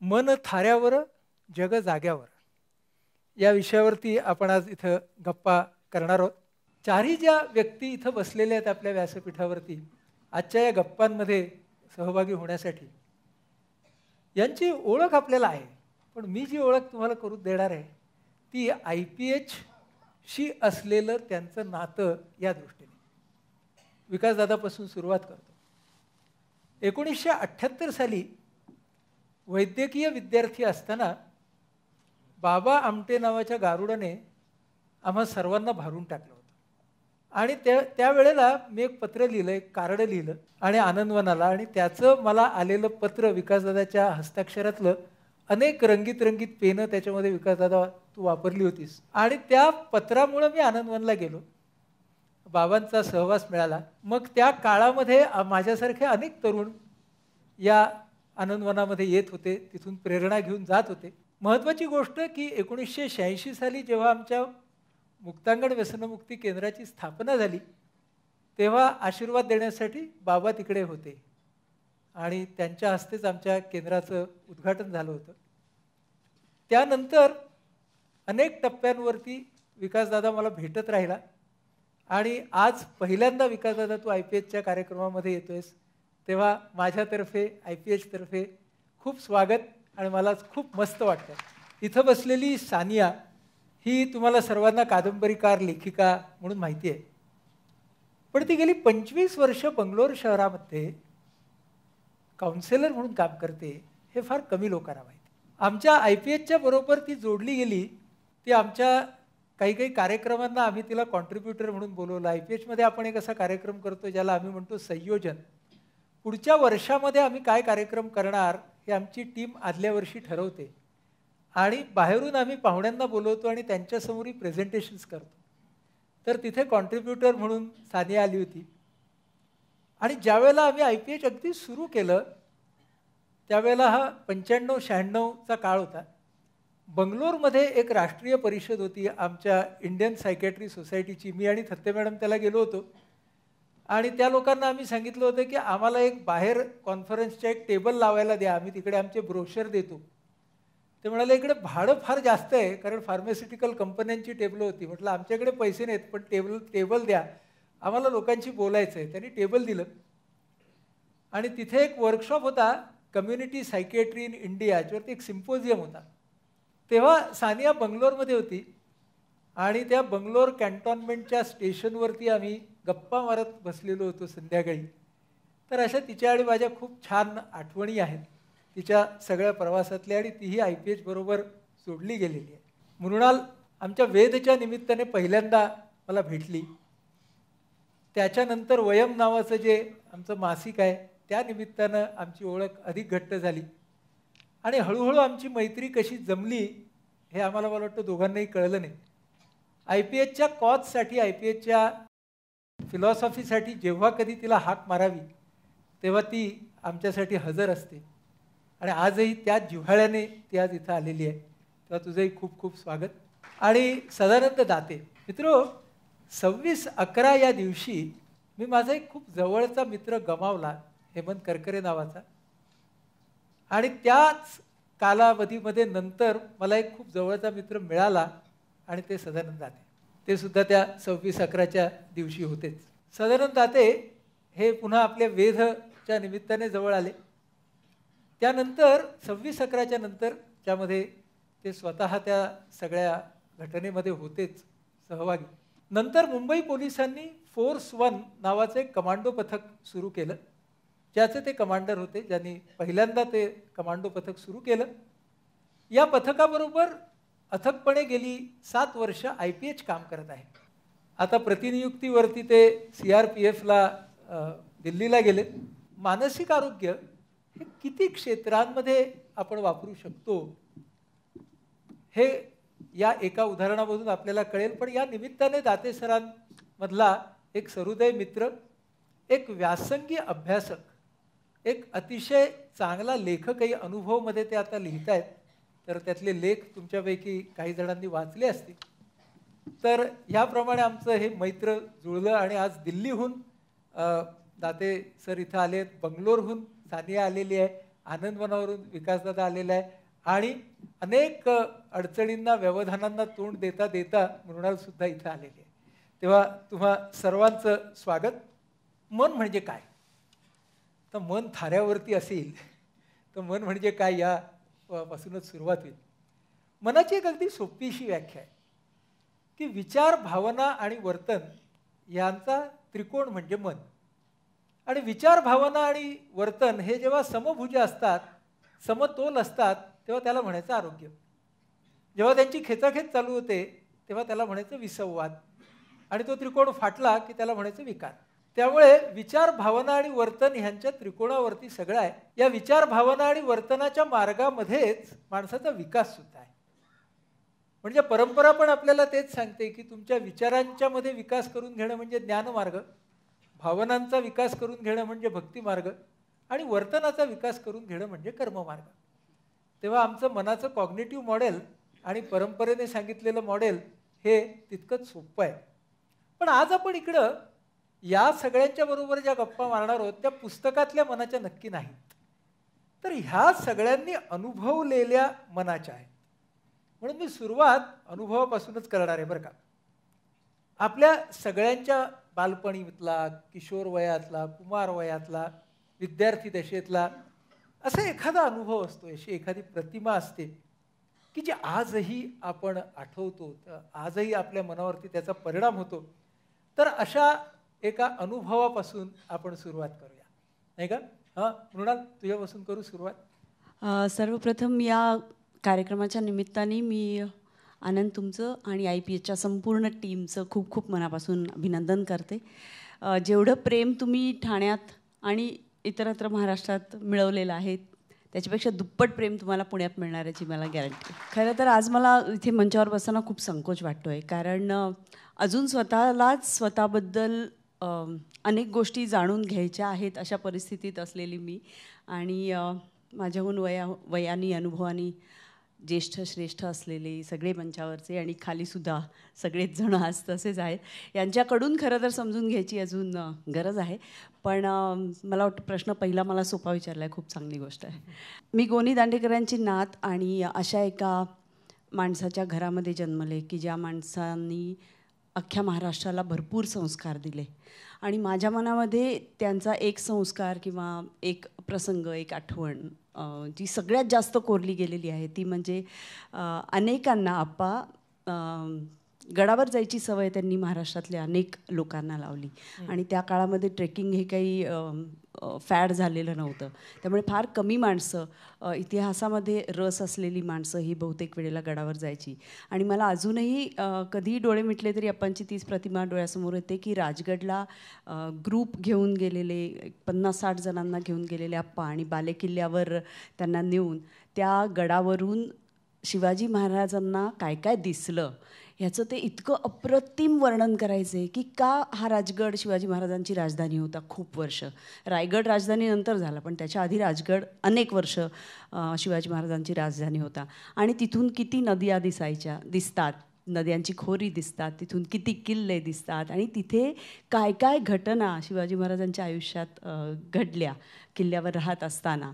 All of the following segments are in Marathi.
मन थाऱ्यावर जग जाग्यावर या विषयावरती आपण आज इथं गप्पा करणार आहोत. चारही ज्या व्यक्ती इथं बसलेल्या आहेत आपल्या व्यासपीठावरती आजच्या या गप्पांमध्ये सहभागी होण्यासाठी, यांची ओळख आपल्याला आहे. पण मी जी ओळख तुम्हाला करून देणार आहे ती IPH शी असलेलं त्यांचं नातं या दृष्टीने. विकासदादापासून सुरुवात करतो. 1978 साली वैद्यकीय विद्यार्थी असताना बाबा आमटे नावाच्या गारुडाने आम्हा सर्वांना भारून टाकलं होतं. आणि त्यावेळेला मी एक पत्र लिहिलं, एक कार्ड लिहिलं आणि आनंदवनाला, आणि त्याचं मला आलेलं पत्र विकासदादाच्या हस्ताक्षरातलं, अनेक रंगीत रंगीत पेनं त्याच्यामध्ये विकासदादा तू वापरली होतीस. आणि त्या पत्रामुळं मी आनंदवनला गेलो, बाबांचा सहवास मिळाला. मग त्या काळामध्ये माझ्यासारखे अनेक तरुण या आनंदवनामध्ये येत होते, तिथून प्रेरणा घेऊन जात होते. महत्त्वाची गोष्ट की 1986 साली जेव्हा आमच्या मुक्तांगण व्यसनमुक्ती केंद्राची स्थापना झाली तेव्हा आशीर्वाद देण्यासाठी बाबा तिकडे होते आणि त्यांच्या हस्तेच आमच्या केंद्राचं उद्घाटन झालं होतं. त्यानंतर अनेक टप्प्यांवरती विकासदादा मला भेटत राहिला आणि आज पहिल्यांदा विकासदादा तू IPHच्या कार्यक्रमामध्ये येतोयस, तेव्हा माझ्यातर्फे IPH तर्फे खूप स्वागत. आणि मला खूप मस्त वाटतं. इथं बसलेली सानिया ही तुम्हाला सर्वांना कादंबरीकार, लेखिका म्हणून माहिती आहे, पण ती गेली 25 वर्ष बंगलोर शहरामध्ये काउन्सिलर म्हणून काम करते, हे फार कमी लोकांना माहिती. आमच्या IPHच्या बरोबर ती जोडली गेली. ती आमच्या काही कार्यक्रमांना आम्ही तिला कॉन्ट्रीब्युटर म्हणून बोलवलं. IPHमध्ये आपण एक असा कार्यक्रम करतो ज्याला आम्ही म्हणतो संयोजन. पुढच्या वर्षामध्ये आम्ही काय कार्यक्रम करणार हे आमची टीम आदल्या वर्षी ठरवते आणि बाहेरून आम्ही पाहुण्यांना बोलवतो आणि त्यांच्यासमोर प्रेझेंटेशन्स करतो. तर तिथे कॉन्ट्रीब्युटर म्हणून सानिया आली होती. आणि ज्यावेळेला आम्ही IPH अगदी सुरू केलं त्यावेळेला हा 95-96चा काळ होता. बंगलोरमध्ये एक राष्ट्रीय परिषद होती आमच्या इंडियन सायकॅट्री सोसायटीची. मी आणि थत्ते मॅडम त्याला गेलो होतो आणि त्या लोकांना आम्ही सांगितलं होतं की आम्हाला एक बाहेर कॉन्फरन्सच्या एक टेबल लावायला द्या, आम्ही तिकडे आमचे ब्रोशर देतो. ते म्हणाले इकडे भाडं फार जास्त आहे, कारण फार्मास्युटिकल कंपन्यांची टेबलं होती. म्हटलं आमच्याकडे पैसे नाहीत, पण टेबल द्या, आम्हाला लोकांशी बोलायचं आहे. त्यांनी टेबल दिलं आणि तिथे एक वर्कशॉप होता, कम्युनिटी सायकॅट्री इन इंडिया, याच्यावरती एक सिम्पोजियम होता. तेव्हा सानिया बंगलोरमध्ये होती आणि त्या बंगलोर कॅन्टॉन्मेंटच्या स्टेशनवरती आम्ही गप्पा मारत बसलेलो होतो संध्याकाळी. तर अशा तिच्या आणि माझ्या खूप छान आठवणी आहेत तिच्या सगळ्या प्रवासातल्या, आणि तीही IPH बरोबर जोडली गेलेली आहे. मृणाल आमच्या वेदच्या निमित्ताने पहिल्यांदा मला भेटली. त्याच्यानंतर वयम नावाचं जे आमचं मासिक आहे त्या निमित्तानं आमची ओळख अधिक घट्ट झाली आणि हळूहळू आमची मैत्री कशी जमली हे आम्हाला, मला वाटतं दोघांनाही कळलं नाही. IPHच्या कॉजसाठी, IPHच्या फिलॉसॉफीसाठी जेव्हा कधी तिला हाक मारावी तेव्हा ती आमच्यासाठी हजर असते आणि आजही त्याच जिव्हाळ्याने ती आज इथं आलेली आहे. तेव्हा तुझंही खूप खूप स्वागत. आणि सदानंद दाते मित्र, 26/11 या दिवशी मी माझा एक खूप जवळचा मित्र गमावला, हेमंत करकरे नावाचा. आणि त्याच कालावधीमध्ये नंतर मला एक खूप जवळचा मित्र मिळाला आणि ते सदानंद दाते. ते सुद्धा त्या 26/11च्या दिवशी होतेच. सदानंद दाते हे पुन्हा आपल्या वेधच्या निमित्ताने जवळ आले. त्यानंतर 26/11च्या नंतर ज्यामध्ये ते स्वतः त्या सगळ्या घटनेमध्ये होतेच सहभागी. नंतर मुंबई पोलिसांनी फोर्स 1 नावाचं एक कमांडो पथक सुरू केलं, ज्याचे ते कमांडर होते, ज्यांनी पहिल्यांदा ते कमांडो पथक सुरू केलं. या पथकाबरोबर अथकपणे गेली 7 वर्ष IPH काम करत आहे. आता प्रतिनियुक्तीवरती ते CRPFला दिल्लीला गेले. मानसिक आरोग्य हे किती क्षेत्रांमध्ये आपण वापरू शकतो हे या एका उदाहरणामधून आपल्याला कळेल. पण या निमित्ताने दाते सरांमधला एक सहृदय मित्र, एक व्यासंगी अभ्यासक, एक अतिशय चांगला लेखकही, अनुभवमध्ये ते आता लिहित आहेत, तर त्यातले लेख तुमच्यापैकी काही जणांनी वाचले असतील. तर ह्याप्रमाणे आमचं हे मैत्र जुळलं आणि आज दिल्लीहून दाते सर इथं आले आहेत, बंगलोरहून सानिया आलेली आहे आनंदवनावरून विकासदादा आलेला आहे आणि अनेक अडचणींना व्यवधानांना तोंड देता देता मृणालसुद्धा इथं आलेली आहे. तेव्हा तुम्हा सर्वांचं स्वागत. मन म्हणजे काय? तर मन थाऱ्यावरती असेल तर मन म्हणजे काय या पासूनच सुरुवात होईल. मनाची एक अगदी सोपीशी व्याख्या आहे की विचार, भावना आणि वर्तन यांचा त्रिकोण म्हणजे मन. आणि विचार, भावना आणि वर्तन हे जेव्हा समभुज असतात, समतोल असतात, तेव्हा त्याला म्हणायचं आरोग्य. जेव्हा त्यांची खेचाखेच चालू होते तेव्हा त्याला म्हणायचं विसंवाद. आणि तो त्रिकोण फाटला की त्याला म्हणायचं विकार. त्यामुळे विचार, भावना आणि वर्तन ह्यांच्या त्रिकोणावरती सगळं आहे. या विचार, भावना आणि वर्तनाच्या मार्गामध्येच माणसाचा विकास सुद्धा आहे. म्हणजे परंपरा पण आपल्याला तेच सांगते की तुमच्या विचारांच्या मध्ये विकास करून घेणं म्हणजे ज्ञानमार्ग, भावनांचा विकास करून घेणं म्हणजे भक्तिमार्ग आणि वर्तनाचा विकास करून घेणं म्हणजे कर्ममार्ग. तेव्हा आमचं मनाचं कॉग्निटिव्ह मॉडेल आणि परंपरेने सांगितलेलं मॉडेल हे तितकंच सोपं आहे. पण आज आपण इकडं या सगळ्यांच्या बरोबर ज्या गप्पा मारणार आहोत त्या पुस्तकातल्या मनाच्या नक्की नाहीत, तर ह्या सगळ्यांनी अनुभवलेल्या मनाच्या आहेत. म्हणून मी सुरुवात अनुभवापासूनच करणार आहे बरं का. आपल्या सगळ्यांच्या बालपणीतला, किशोर वयातला, कुमार वयातला, विद्यार्थी दशेतला असा एखादा अनुभव असतो, अशी एखादी प्रतिमा असते की जी आजही आपण आठवतो, आजही आपल्या मनावरती त्याचा परिणाम होतो. तर अशा एका अनुभवापासून आपण सुरुवात करूया, नाही का? हां मृणाल, तुझ्यापासून करू सुरुवात. सर्वप्रथम या कार्यक्रमाच्या निमित्ताने मी आनंद तुमचं आणि IPHच्या संपूर्ण टीमचं खूप खूप मनापासून अभिनंदन करते. जेवढं प्रेम तुम्ही ठाण्यात आणि इतरत्र महाराष्ट्रात मिळवलेलं आहे त्याच्यापेक्षा दुप्पट प्रेम तुम्हाला पुण्यात मिळणार याची मला गॅरंटी. खरं तर आज मला इथे मंचावर बसताना खूप संकोच वाटतो आहे, कारण अजून स्वतःबद्दल अनेक गोष्टी जाणून घ्यायच्या आहेत अशा परिस्थितीत असलेली मी. आणि माझ्याहून वयानी अनुभवानी ज्येष्ठ श्रेष्ठ असलेले सगळे मंचावरचे आणि खालीसुद्धा सगळेच जण आज तसेच आहेत, यांच्याकडून खरं तर समजून घ्यायची अजून गरज आहे. पण मला वाटतं प्रश्न पहिला मला सोपा विचारला आहे, खूप चांगली गोष्ट आहे. मी गोनी दांडेकरांची नात आणि अशा एका माणसाच्या घरामध्ये जन्मले की ज्या माणसांनी अख्ख्या महाराष्ट्राला भरपूर संस्कार दिले. आणि माझ्या मनामध्ये त्यांचा एक संस्कार किंवा एक प्रसंग, एक आठवण जी सगळ्यात जास्त कोरली गेलेली आहे ती म्हणजे अनेकांना आप्पा गडावर जायची सवय त्यांनी महाराष्ट्रातल्या अनेक लोकांना लावली. आणि त्या काळामध्ये ट्रेकिंग हे काही फॅड झालेलं नव्हतं, त्यामुळे फार कमी माणसं, इतिहासामध्ये रस असलेली माणसं ही बहुतेक वेळेला गडावर जायची. आणि मला अजूनही कधीही डोळे मिटले तरी अप्पांची तीच प्रतिमा डोळ्यासमोर येते की राजगडला ग्रुप घेऊन गेलेले 50-60 जणांना घेऊन गेलेले आप्पा आणि बालेकिल्ल्यावर त्यांना नेऊन त्या गडावरून शिवाजी महाराजांना काय काय दिसलं ह्याचं ते इतकं अप्रतिम वर्णन करायचे की का हा राजगड शिवाजी महाराजांची राजधानी होता खूप वर्ष. रायगड राजधानीनंतर झाला, पण त्याच्या आधी राजगड अनेक वर्ष शिवाजी महाराजांची राजधानी होता. आणि तिथून किती नद्या दिसतात, नद्यांची खोरी दिसतात, तिथून किती किल्ले दिसतात आणि तिथे काय काय घटना शिवाजी महाराजांच्या आयुष्यात घडल्या किल्ल्यावर राहत असताना,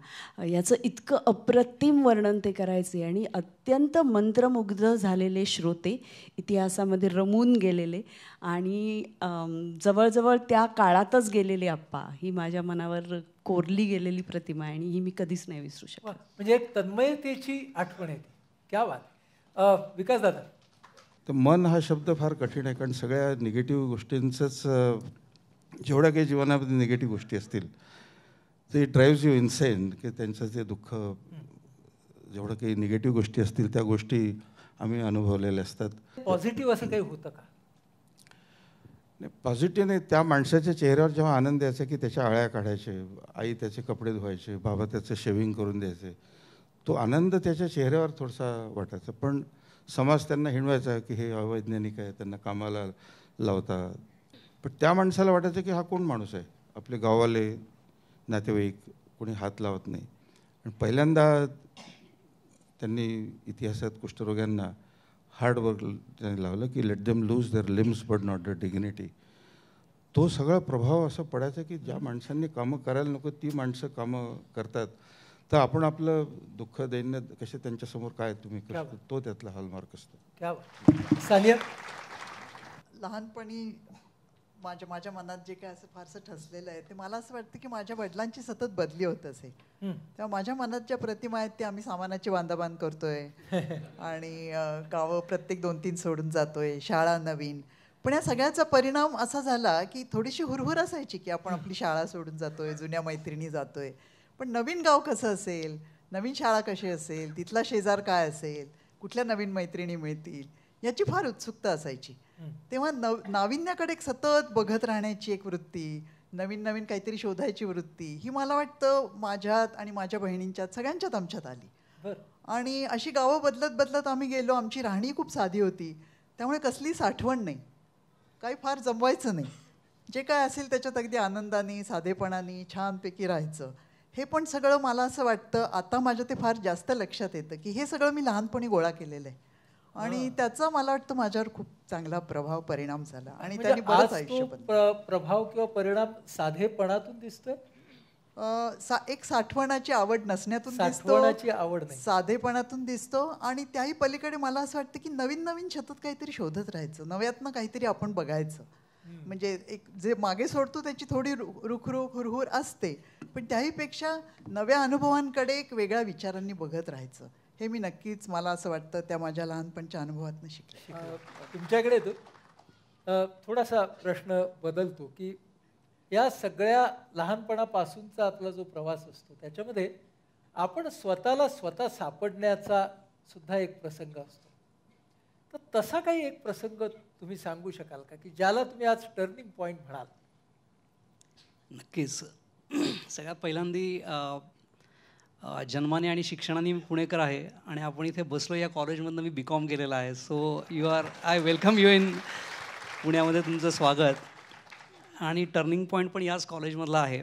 याचं इतकं अप्रतिम वर्णन ते करायचे. आणि अत्यंत मंत्रमुग्ध झालेले श्रोते, इतिहासामध्ये रमून गेलेले आणि जवळजवळ त्या काळातच गेलेले आप्पा ही माझ्या मनावर कोरली गेलेली प्रतिमा आहे आणि ही मी कधीच नाही विसरू शकत. म्हणजे एक तन्मयतेची आठवण येते. क्या बात. विकास दादा. तर मन हा शब्द फार कठीण आहे, कारण सगळ्या निगेटिव्ह गोष्टींचंच, जेवढ्या काही जीवनामध्ये निगेटिव्ह गोष्टी असतील ते ड्राईव्ज यू इन्सेन, की त्यांचं जे दुःख, जेवढं काही निगेटिव्ह गोष्टी असतील त्या गोष्टी आम्ही अनुभवलेल्या असतात. पॉझिटिव्ह असं काही होतं का? नाही, पॉझिटिव्ह नाही. त्या माणसाच्या चेहऱ्यावर जेव्हा आनंद यायचा की त्याच्या आळ्या काढायचे, आई त्याचे कपडे धुवायचे, बाबा त्याचं शेविंग करून द्यायचे, तो आनंद त्याच्या चेहऱ्यावर थोडासा वाटायचा. पण समाज त्यांना हिणवायचा की हे अवैज्ञानिक आहे, त्यांना कामाला लावतात. पण त्या माणसाला वाटायचं की हा कोण माणूस आहे, आपले गाववाले नातेवाईक कोणी हात लावत नाही. आणि पहिल्यांदा त्यांनी इतिहासात कुष्ठरोग्यांना हार्डवर्क त्यांनी लावलं की let them lose their limbs but not their dignity. तो सगळा प्रभाव असा पडायचा की ज्या माणसांनी कामं करायला नको ती माणसं कामं करतात. तर आपण आपलं दुःख दैन्य कसे त्यांच्यासमोर काय तुम्ही करतो, तो त्यातला हॉलमार्क असतो. क्या सानिया. लहानपणी माझ्या मनात जे काय असं फारसं ठसलेलं आहे ते मला असं वाटतं की माझ्या वडिलांची सतत बदली होत असे. तेव्हा माझ्या मनात ज्या प्रतिमा आहेत ते आम्ही सामानाची बांधाबांध करतोय आणि गावं प्रत्येक 2-3 सोडून जातोय, शाळा नवीन. पण या सगळ्याचा परिणाम असा झाला की थोडीशी हुरहुर असायची की आपण आपली शाळा सोडून जातोय, जुन्या मैत्रिणी जातोय, पण नवीन गाव कसं असेल, नवीन शाळा कशी असेल, तिथला शेजार काय असेल, कुठल्या नवीन मैत्रिणी मिळतील याची फार उत्सुकता असायची. तेव्हा नाविन्याकडे एक सतत बघत राहण्याची एक वृत्ती, नवीन नवीन काहीतरी शोधायची वृत्ती ही मला वाटतं माझ्यात आणि माझ्या बहिणींच्यात सगळ्यांच्यात आमच्यात आली. आणि अशी गावं बदलत बदलत आम्ही गेलो. आमची राहणी खूप साधी होती, त्यामुळे कसली साठवण नाही, काही फार जमवायचं नाही, जे काय असेल त्याच्यात अगदी आनंदाने साधेपणाने छानपैकी राहायचं. हे पण सगळं मला असं वाटतं आता माझ्या ते फार जास्त लक्षात येतं की हे सगळं मी लहानपणी गोळा केलेलं आहे आणि त्याचा मला वाटतं माझ्यावर खूप चांगला प्रभाव परिणाम झाला आणि त्यांनी बरंच आयुष्य प्रभाव किंवा परिणाम साधेपणातून दिसतोय. एक साठवणाची आवड नसण्यातून दिसतो, साधेपणातून दिसतो आणि त्याही पलीकडे मला असं वाटतं की नवीन नवीन सतत काहीतरी शोधत राहायचं, नव्यातनं काहीतरी आपण बघायचं. म्हणजे एक जे मागे सोडतो त्याची थोडी रुखरुख हुरहुर असते, पण त्याहीपेक्षा नव्या अनुभवांकडे एक वेगळ्या विचारांनी बघत राहायचं. हे मी नक्कीच मला असं वाटतं त्या माझ्या लहानपणच्या अनुभवातून शिकले. तुमच्याकडे येतो थोडासा प्रश्न बदलतो की या सगळ्या लहानपणापासूनचा आपला जो प्रवास असतो त्याच्यामध्ये आपण स्वतःला स्वतः सापडण्याचा सुद्धा एक प्रसंग असतो. तर तसा काही एक प्रसंग तुम्ही सांगू शकाल का की ज्याला तुम्ही आज टर्निंग पॉईंट म्हणाल? नक्कीच. सगळ्यात पहिल्यांदा जन्माने आणि शिक्षणाने मी पुणेकर आहे आणि आपण इथे बसलो या कॉलेजमधनं मी BCom केलेलं आहे. So I welcome you in पुण्यामध्ये, तुमचं स्वागत. आणि टर्निंग पॉईंट पण याच कॉलेजमधला आहे.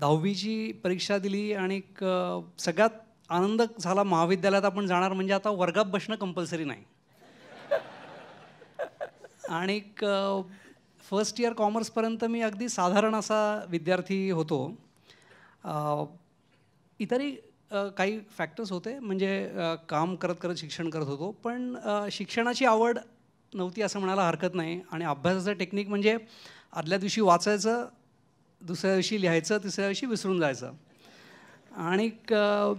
10वीची परीक्षा दिली आणि सगळ्यात आनंद झाला. महाविद्यालयात आपण जाणार म्हणजे आता वर्गात बसणं कंपल्सरी नाही. आणि फर्स्ट इयर कॉमर्सपर्यंत मी अगदी साधारण असा विद्यार्थी होतो. इतरही काही फॅक्टर्स होते, म्हणजे काम करत करत शिक्षण करत होतो, पण शिक्षणाची आवड नव्हती असं म्हणायला हरकत नाही. आणि अभ्यासाचं टेक्निक म्हणजे आदल्या दिवशी वाचायचं, दुसऱ्या दिवशी लिहायचं, तिसऱ्या दिवशी विसरून जायचं. आणि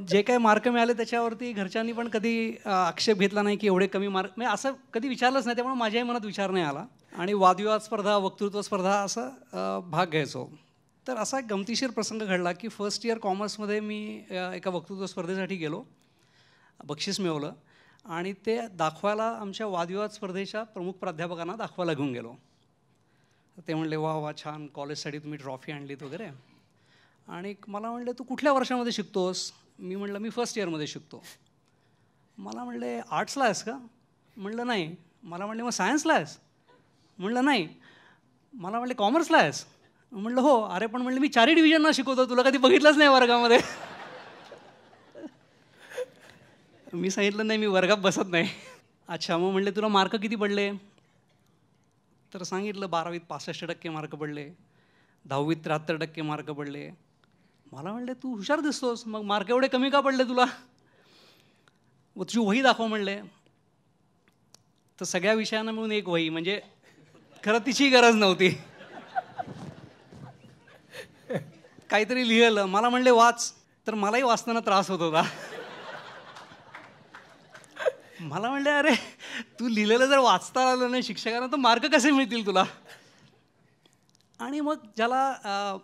जे काही मार्क मिळाले त्याच्यावरती घरच्यांनी पण कधी आक्षेप घेतला नाही की एवढे कमी मार्क, म्हणजे असं कधी विचारलंच नाही. त्यामुळे माझ्याही मनात विचार नाही आला. आणि वादविवाद स्पर्धा, वक्तृत्व स्पर्धा असं भाग घ्यायचो. तर असा एक गमतीशीर प्रसंग घडला की फर्स्ट इयर कॉमर्समध्ये मी एका वक्तृत्व स्पर्धेसाठी गेलो, बक्षीस मिळवलं आणि ते दाखवायला आमच्या वादविवाद स्पर्धेच्या प्रमुख प्राध्यापकांना दाखवायला घेऊन गेलो. ते म्हणले वा वा छान, कॉलेजसाठी तुम्ही ट्रॉफी आणलीत वगैरे. आणि मला म्हणले तू कुठल्या वर्षामध्ये शिकतोस? मी म्हणलं मी फर्स्ट इयरमध्ये शिकतो. मला म्हणले आर्ट्सला आहेस का? म्हणलं नाही. मला म्हणले मग सायन्सला आहेस? म्हणलं नाही. मला म्हणले कॉमर्सला आहेस? म्हणलं हो. अरे पण म्हणलं मी 4 डिव्हिजनना शिकवतो, तुला कधी बघितलंच नाही वर्गामध्ये. मी सांगितलं नाही, मी वर्गात बसत नाही. अच्छा, मग म्हणले तुला मार्क किती पडले? तर सांगितलं 12वीत 65% मार्क पडले, 10वीत 73% मार्क पडले. मला म्हणले तू हुशार दिसतोस, मग मार्क एवढे कमी का पडले तुला? व तुझी वही दाखव म्हणले. तर सगळ्या विषयांना मिळून एक वही, म्हणजे खरं तिची गरज नव्हती. काहीतरी लिहिलं. मला म्हणले वाच. तर मलाही वाचताना त्रास होत होता. मला म्हणले अरे तू लिहिलेलं जर वाचता आलं नाही शिक्षकांना तर मार्क कसे मिळतील तुला? आणि मग ज्याला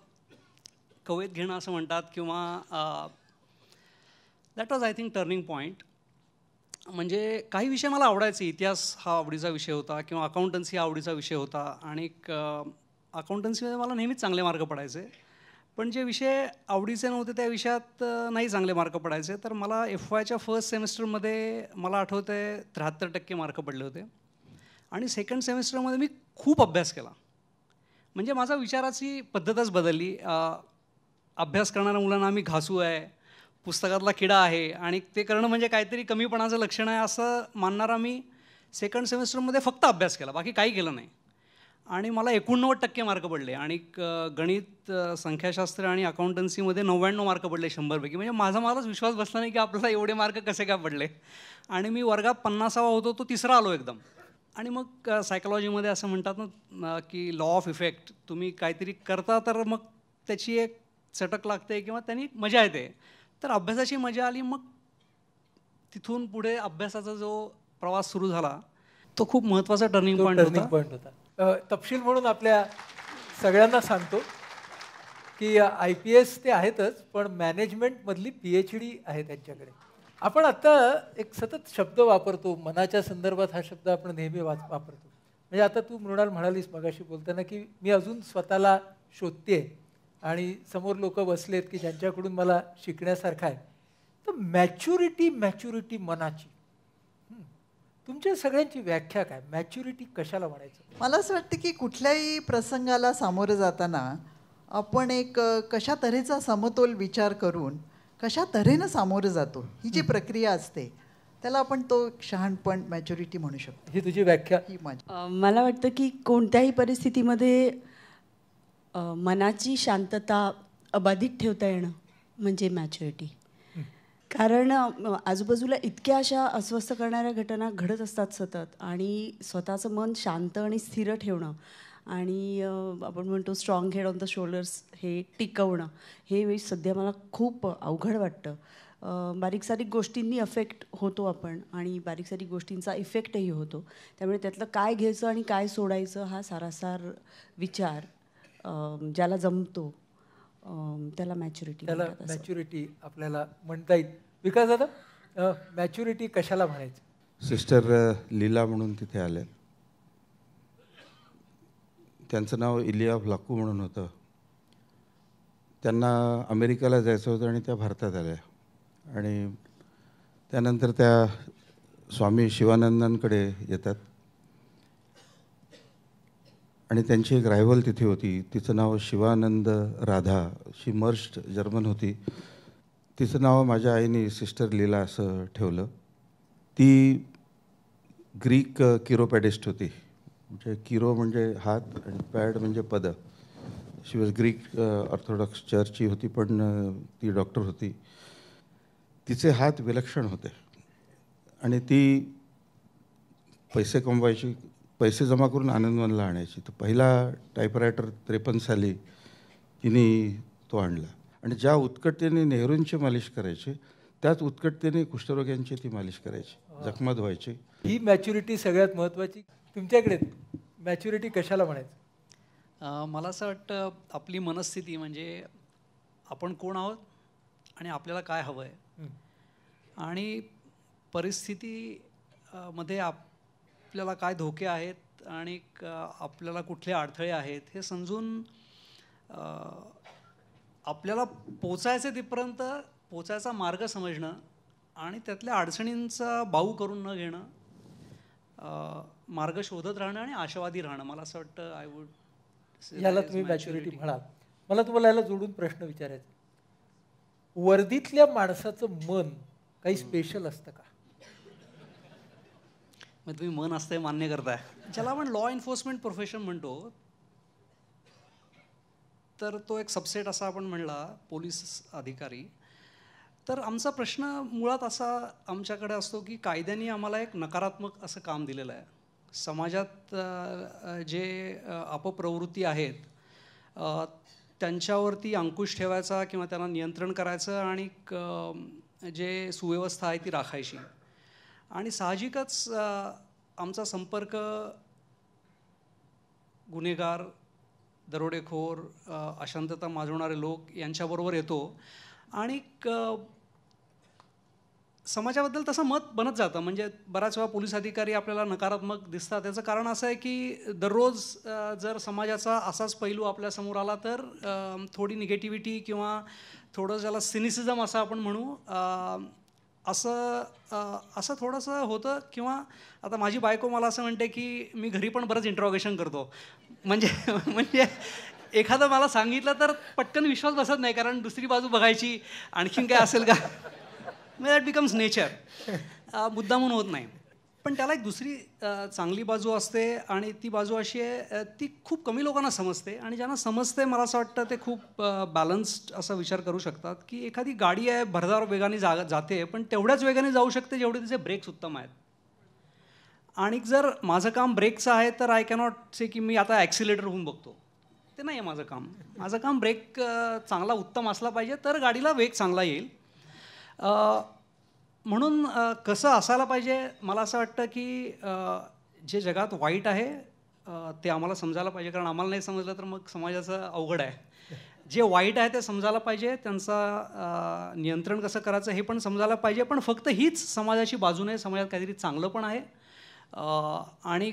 कवेत घेणं असं म्हणतात किंवा that was I think turning point. म्हणजे काही विषय मला आवडायचे. इतिहास हा आवडीचा विषय होता किंवा अकाउंटन्सी हा आवडीचा विषय होता. आणि अकाउंटन्सीमध्ये मला नेहमीच चांगले मार्क पडायचे. पण जे विषय आवडीचे नव्हते त्या विषयात नाही चांगले मार्क पडायचे. तर मला FYच्या फर्स्ट सेमिस्टरमध्ये मला आठवतं आहे 73% मार्क पडले होते. आणि सेकंड सेमिस्टरमध्ये मी खूप अभ्यास केला. म्हणजे माझा विचाराची पद्धतच बदलली. अभ्यास करणाऱ्या मुलांना आम्ही घासू आहे, पुस्तकातला किडा आहे आणि ते करणं म्हणजे काहीतरी कमीपणाचं लक्षण आहे असं मानणारा मी सेकंड सेमिस्टरमध्ये फक्त अभ्यास केला, बाकी काही केलं नाही. आणि मला 89% मार्क पडले आणि गणित, संख्याशास्त्र आणि अकाउंटन्सीमध्ये 99 मार्क पडले 100पैकी. म्हणजे मलाच विश्वास बसला नाही की आपल्याला एवढे मार्क कसे काय पडले. आणि मी वर्गात 50वा होतो, तो 3रा आलो एकदम. आणि मग सायकोलॉजीमध्ये असं म्हणतात ना की लॉ ऑफ इफेक्ट, तुम्ही काहीतरी करता तर मग त्याची एक चटक लागते किंवा त्यांनी मजा येते. तर अभ्यासाची मजा आली. मग तिथून पुढे अभ्यासाचा जो प्रवास सुरू झाला तो खूप महत्त्वाचा टर्निंग पॉईंट होता. तपशील म्हणून आपल्या सगळ्यांना सांगतो की IPS ते आहेतच, पण मॅनेजमेंटमधली PhD आहे त्यांच्याकडे. आपण आत्ता एक सतत शब्द वापरतो मनाच्या संदर्भात, हा शब्द आपण नेहमी वापरतो. म्हणजे आता तू मृणाल म्हणालीस मगाशी बोलताना की मी अजून स्वतःला शोधते आणि समोर लोक बसलेत की ज्यांच्याकडून मला शिकण्यासारखं आहे. तर मॅच्युरिटी मनाची, तुमच्या सगळ्यांची व्याख्या काय? मॅच्युरिटी कशाला म्हणायचं? मला असं वाटतं की कुठल्याही प्रसंगाला सामोरं जाताना आपण एक कशा तऱ्हेचा समतोल विचार करून कशा तऱ्हेनं सामोरं जातो, ही जी प्रक्रिया असते त्याला आपण तो शहाणपण, मॅच्युरिटी म्हणू शकतो. ही तुझी व्याख्या? ही माझी. मला वाटतं की कोणत्याही परिस्थितीमध्ये मनाची शांतता अबाधित ठेवता येणं म्हणजे मॅच्युरिटी. कारण आजूबाजूला इतक्या अशा अस्वस्थ करणाऱ्या घटना घडत असतात सतत, आणि स्वतःचं मन शांत आणि स्थिर ठेवणं आणि आपण म्हणतो strong head on the shoulders हे टिकवणं, हे वेळी सध्या मला खूप अवघड वाटतं. बारीक सारीक गोष्टींनी अफेक्ट होतो आपण आणि बारीक सारीक गोष्टींचा इफेक्टही होतो. त्यामुळे त्यातलं काय घ्यायचं आणि काय सोडायचं हा सारासार विचार ज्याला जमतो त्याला मॅच्युरिटी आपल्याला म्हणता येईल. विकास दादा, मॅच्युरिटी कशाला म्हणायचं? सिस्टर लीला म्हणून तिथे आल्या. त्यांचं नाव इलिया व्लाकू म्हणून होतं. त्यांना अमेरिकेला जायचं होतं आणि त्या भारतात आल्या. आणि त्यानंतर त्या स्वामी शिवानंदांकडे येतात आणि त्यांची एक रायव्हल तिथे होती. तिचं नाव शिवानंद राधा. शी मर्स्ट जर्मन होती. तिचं नाव माझ्या आईने सिस्टर लीला असं ठेवलं. ती ग्रीक किरोपॅडिस्ट होती. म्हणजे किरो म्हणजे हात आणि पॅड म्हणजे पद. शी वॉज ग्रीक ऑर्थोडॉक्स चर्चची होती, पण ती डॉक्टर होती. तिचे हात विलक्षण होते आणि ती पैसे कमवायची, पैसे जमा करून आनंदवनला आणायची. तर पहिला टायपरायटर 53 साली तिने तो आणला. आणि ज्या उत्कटतेने नेहरूंची मालिश करायची त्याच उत्कटतेने कुष्ठरोग्यांची ती मालिश करायची, जखमा धुवायची. ही मॅच्युरिटी सगळ्यात महत्त्वाची. तुमच्याकडे मॅच्युरिटी कशाला म्हणायचं? मला असं वाटतं आपली मनस्थिती, म्हणजे आपण कोण आहोत आणि आपल्याला काय हवं आहे, आणि परिस्थितीमध्ये आपल्याला काय धोके आहेत आणि आपल्याला कुठले अडथळे आहेत हे समजून आपल्याला पोचायचे तिथपर्यंत पोचायचा मार्ग समजणं आणि त्यातल्या अडचणींचा बाऊ करून न घेणं, मार्ग शोधत राहणं आणि आशावादी राहणं. मला असं वाटतं आय वुड याला तुम्ही मॅच्युरिटी म्हणाल. मला तुम्हाला याला जोडून प्रश्न विचारायचा. वर्दीतल्या माणसाचं मन काही स्पेशल असतं का? मग तुम्ही मन असतंय मान्य करताय. ज्याला आपण लॉ एन्फोर्समेंट प्रोफेशन म्हणतो, तर तो एक सबसेट असा आपण म्हणला, पोलीस अधिकारी. तर आमचा प्रश्न मुळात असा आमच्याकडे असतो की कायद्याने आम्हाला एक नकारात्मक असं काम दिलेलं आहे. समाजात जे अपप्रवृत्ती आहेत त्यांच्यावरती अंकुश ठेवायचा किंवा त्यांना नियंत्रण करायचं आणि जे सुव्यवस्था आहे ती राखायची. आणि साहजिकच आमचा संपर्क गुन्हेगार, दरोडेखोर, अशांतता माजवणारे लोक यांच्याबरोबर येतो आणि समाजाबद्दल तसं मत बनत जातं. म्हणजे बऱ्याच वेळा पोलीस अधिकारी आपल्याला नकारात्मक दिसतात. त्याचं कारण असं आहे की दररोज जर समाजाचा असाच पैलू आपल्यासमोर आला तर थोडी निगेटिव्हिटी किंवा थोडं ज्याला सिनिसिझम असं आपण म्हणू असं थोडंसं होतं. किंवा आता माझी बायको मला असं म्हणते की मी घरी पण बरंच इंट्रॉगेशन करतो. म्हणजे एखादं मला सांगितलं तर पटकन विश्वास बसत नाही, कारण दुसरी बाजू बघायची, आणखीन काय असेल का, दॅट बिकम्स नेचर. मुद्दामून होत नाही. पण त्याला एक दुसरी चांगली बाजू असते आणि ती बाजू अशी आहे, ती खूप कमी लोकांना समजते आणि ज्यांना समजते मला असं वाटतं ते खूप बॅलन्स्ड असा विचार करू शकतात की एखादी गाडी आहे भरधाव वेगाने जाते पण तेवढ्याच वेगाने जाऊ शकते जेवढे तिचे ब्रेक्स उत्तम आहेत. आणि जर माझं काम ब्रेकचं आहे तर आय कॅनॉट से की मी आता ॲक्सिलेटर होऊन बघतो, ते नाही आहे माझं काम. माझं काम ब्रेक चांगला उत्तम असला पाहिजे तर गाडीला वेग चांगला येईल. म्हणून कसं असायला पाहिजे मला असं वाटतं की जे जगात वाईट आहे ते आम्हाला समजायला पाहिजे, कारण आम्हाला नाही समजलं तर मग समाजाचं अवघड आहे. जे वाईट आहे ते समजायला पाहिजे, त्यांचा नियंत्रण कसं करायचं हे पण समजायला पाहिजे. पण फक्त हीच समाजाची बाजू नाही, समाजात काहीतरी चांगलं पण आहे आणि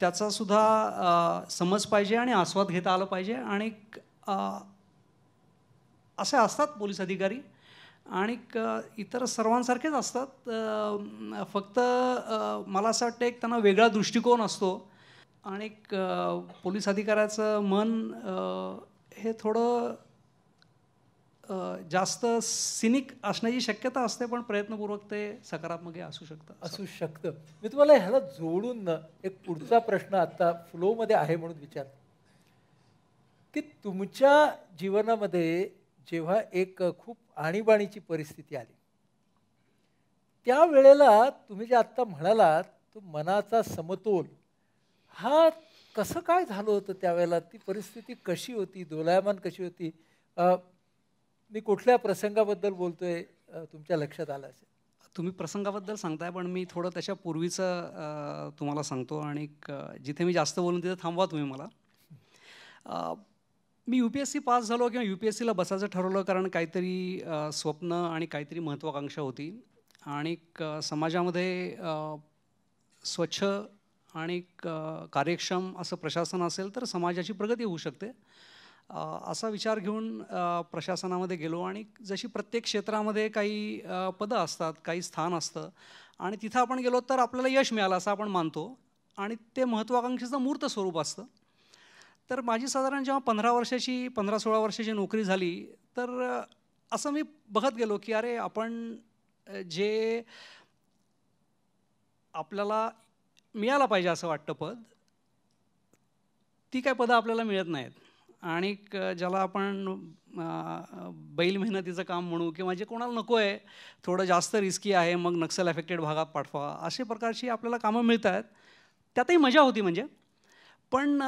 त्याचासुद्धा समज पाहिजे आणि आस्वाद घेता आलं पाहिजे. आणि असे असतात पोलीस अधिकारी आणि इतर सर्वांसारखेच असतात, फक्त मला असं वाटतं एक त्यांना वेगळा दृष्टिकोन असतो आणि पोलीस अधिकाऱ्याचं मन हे थोडं जास्त सिनिक असण्याची शक्यता असते, पण प्रयत्नपूर्वक ते सकारात्मक असू शकतं. मी तुम्हाला ह्याला जोडून एक पुढचा प्रश्न आता फ्लोमध्ये आहे म्हणून विचार की तुमच्या जीवनामध्ये जेव्हा एक खूप आणीबाणीची परिस्थिती आली त्यावेळेला तुम्ही जे आत्ता म्हणालात तो मनाचा समतोल हा कसं काय झालं होतं त्यावेळेला, ती परिस्थिती कशी होती, दोलायमान कशी होती? मी कुठल्या प्रसंगाबद्दल बोलतोय तुमच्या लक्षात आलं असेल? तुम्ही प्रसंगाबद्दल सांगताय पण मी थोडं त्याच्या पूर्वीचं तुम्हाला सांगतो आणि जिथे मी जास्त बोलून तिथे थांबवा तुम्ही मला. मी UPSC पास झालो किंवा UPSCला बसायचं ठरवलं कारण काहीतरी स्वप्न आणि काहीतरी महत्त्वाकांक्षा होती आणि समाजामध्ये स्वच्छ आणि कार्यक्षम असं प्रशासन असेल तर समाजाची प्रगती होऊ शकते असा विचार घेऊन प्रशासनामध्ये गेलो. आणि जशी प्रत्येक क्षेत्रामध्ये काही पदं असतात, काही स्थान असतं आणि तिथं आपण गेलो तर आपल्याला यश मिळालं असं आपण मानतो आणि ते महत्त्वाकांक्षेचं मूर्त स्वरूप असतं. तर माझी साधारण जेव्हा 15-16 वर्षाची नोकरी झाली तर असं मी बघत गेलो की अरे आपण जे आपल्याला मिळालं पाहिजे असं वाटतं पद, ती काय पदं आपल्याला मिळत नाहीत आणि ज्याला आपण बैल मेहनतीचं काम म्हणू किंवा जे कोणाला नको आहे, थोडं जास्त रिस्की आहे, मग नक्षल अफेक्टेड भागात पाठवा, असे प्रकारची आपल्याला कामं मिळत आहेत. त्यातही मजा होती म्हणजे. पण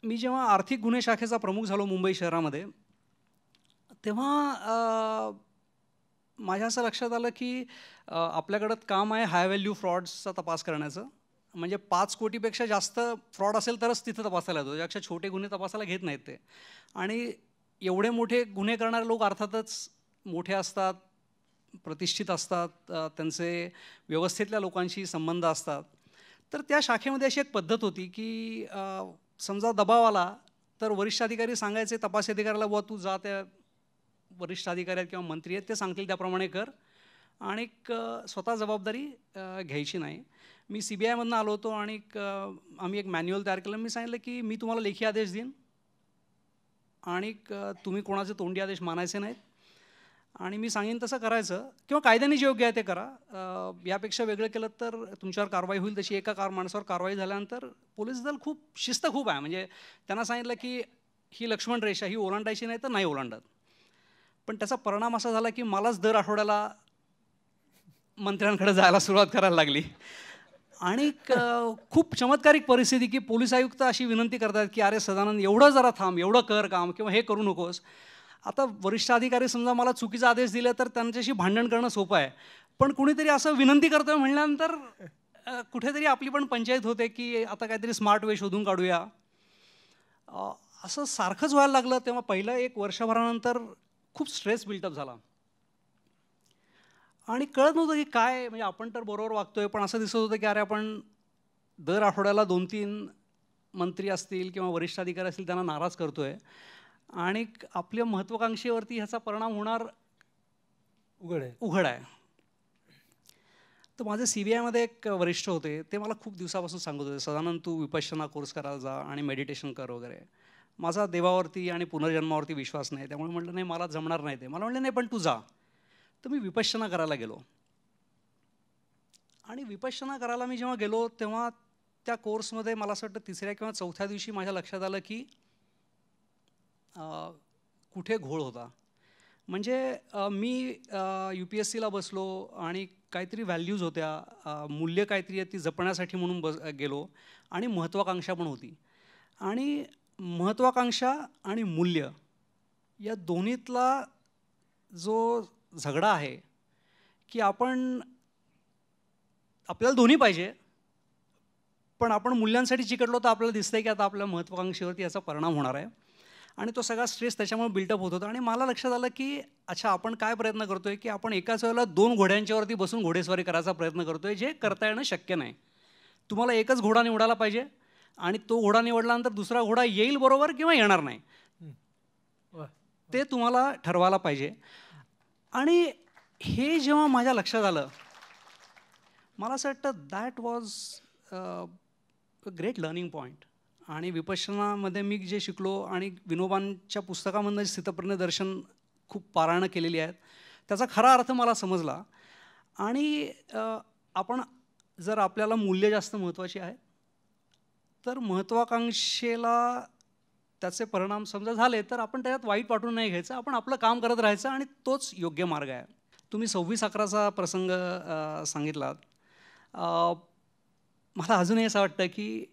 मी जेव्हा आर्थिक गुन्हे शाखेचा प्रमुख झालो मुंबई शहरामध्ये तेव्हा माझ्या असं लक्षात आलं की आपल्याकडं काम आहे हाय व्हॅल्यू फ्रॉड्सचा तपास करण्याचं. म्हणजे 5 कोटीपेक्षा जास्त फ्रॉड असेल तरच तिथं तपासायला येतो, त्यापेक्षा छोटे गुन्हे तपासायला घेत नाहीत ते. आणि एवढे मोठे गुन्हे करणारे लोक अर्थातच मोठे असतात, प्रतिष्ठित असतात, त्यांचे व्यवस्थेतल्या लोकांशी संबंध असतात. तर त्या शाखेमध्ये अशी एक पद्धत होती की समजा दबाव आला तर वरिष्ठ अधिकारी सांगायचे तपास अधिकाऱ्याला, बुवा तू जा त्या वरिष्ठ अधिकारी आहेत किंवा मंत्री आहेत ते सांगतील त्याप्रमाणे कर आणि स्वतः जबाबदारी घ्यायची नाही. मी CBI मधून आलो होतो आणि आम्ही एक मॅन्युअल तयार केलं. मी सांगितलं की मी तुम्हाला लेखी आदेश देईन आणि तुम्ही कोणाचे तोंडी आदेश मानायचे नाहीत आणि मी सांगेन तसं करायचं किंवा कायद्याने जे योग्य आहे ते करा. यापेक्षा वेगळं केलं तर तुमच्यावर कारवाई होईल. तशी एका माणसावर कारवाई झाल्यानंतर पोलीस दल खूप शिस्त खूप आहे. म्हणजे त्यांना सांगितलं की ही लक्ष्मण रेषा ही ओलांडायची नाही तर नाही ओलांडत. पण त्याचा परिणाम असा झाला की मलाच दर आठवड्याला मंत्र्यांकडे जायला सुरुवात करायला लागली आणि खूप चमत्कारिक परिस्थिती की पोलीस आयुक्त अशी विनंती करतात की अरे सदानंद एवढं जरा थांब, एवढं कर काम किंवा हे करू नकोस. आता वरिष्ठ अधिकारी समजा मला चुकीचा आदेश दिला तर त्यांच्याशी भांडण करणं सोपं आहे, पण कुणीतरी असं विनंती करतोय म्हणल्यानंतर कुठेतरी आपली पण पंचायत होते की आता काहीतरी स्मार्ट वे शोधून काढूया. असं सारखंच व्हायला लागलं. तेव्हा पहिलं 1 वर्षभरानंतर खूप स्ट्रेस बिल्टअप झाला आणि कळत नव्हतं की काय, म्हणजे आपण तर बरोबर वागतोय पण असं दिसत होतं की अरे आपण दर आठवड्याला 2-3 मंत्री असतील किंवा वरिष्ठ अधिकारी असतील त्यांना नाराज करतोय आणि आपल्या महत्त्वाकांक्षेवरती ह्याचा परिणाम होणार उघड आहे. तर माझे CBIमध्ये एक वरिष्ठ होते, ते मला खूप दिवसापासून सांगत होते सदानंद तू विपश्यना कोर्स करायला जा आणि मेडिटेशन कर वगैरे. माझा देवावरती आणि पुनर्जन्मावरती विश्वास नाही, त्यामुळे म्हटलं नाही मला जमणार नाही ते. मला म्हटलं नाही पण तू जा. तर मी विपश्यना करायला गेलो आणि विपश्यना करायला मी जेव्हा गेलो तेव्हा त्या कोर्समध्ये मला असं वाटतं 3ऱ्या किंवा 4थ्या दिवशी माझ्या लक्षात आलं की कुठे घोळ होता. म्हणजे मी UPSCला बसलो आणि काहीतरी व्हॅल्यूज होत्या, मूल्य काहीतरी ती जपण्यासाठी म्हणून गेलो आणि महत्त्वाकांक्षा पण होती. आणि महत्त्वाकांक्षा आणि मूल्य या दोन्हीतला जो झगडा आहे की आपल्याला दोन्ही पाहिजे, पण आपण मूल्यांसाठी चिकटलो तर आपल्याला दिसतंय की आता आपल्या महत्त्वाकांक्षेवरती याचा परिणाम होणार आहे. आणि तो सगळा स्ट्रेस त्याच्यामुळे बिल्टअप होत होता. आणि मला लक्षात आलं की अच्छा, आपण काय प्रयत्न करतोय की आपण एकाच वेळेला 2 घोड्यांच्यावरती बसून घोडेस्वारी करायचा प्रयत्न करतोय, जे करता येणं शक्य नाही. तुम्हाला एकच घोडा निवडायला पाहिजे आणि तो घोडा निवडल्यानंतर दुसरा घोडा येईल बरोबर किंवा येणार नाही, ते तुम्हाला ठरवायला पाहिजे. आणि हे जेव्हा माझ्या लक्षात आलं, मला असं वाटतं that was a great learning point. आणि विपश्यनामध्ये मी जे शिकलो आणि विनोबांच्या पुस्तकामधनं स्थितप्रज्ञ दर्शन खूप पारायणं केलेली आहेत, त्याचा खरा अर्थ मला समजला. आणि आपण जर आपल्याला मूल्य जास्त महत्त्वाची आहे तर महत्त्वाकांक्षेला त्याचे परिणाम समजा झाले तर आपण त्याच्यात वाईट वाटून नाही घ्यायचं, आपण आपलं काम करत राहायचं आणि तोच योग्य मार्ग आहे. तुम्ही 26/11चा प्रसंग सांगितलात. मला अजूनही असं वाटतं की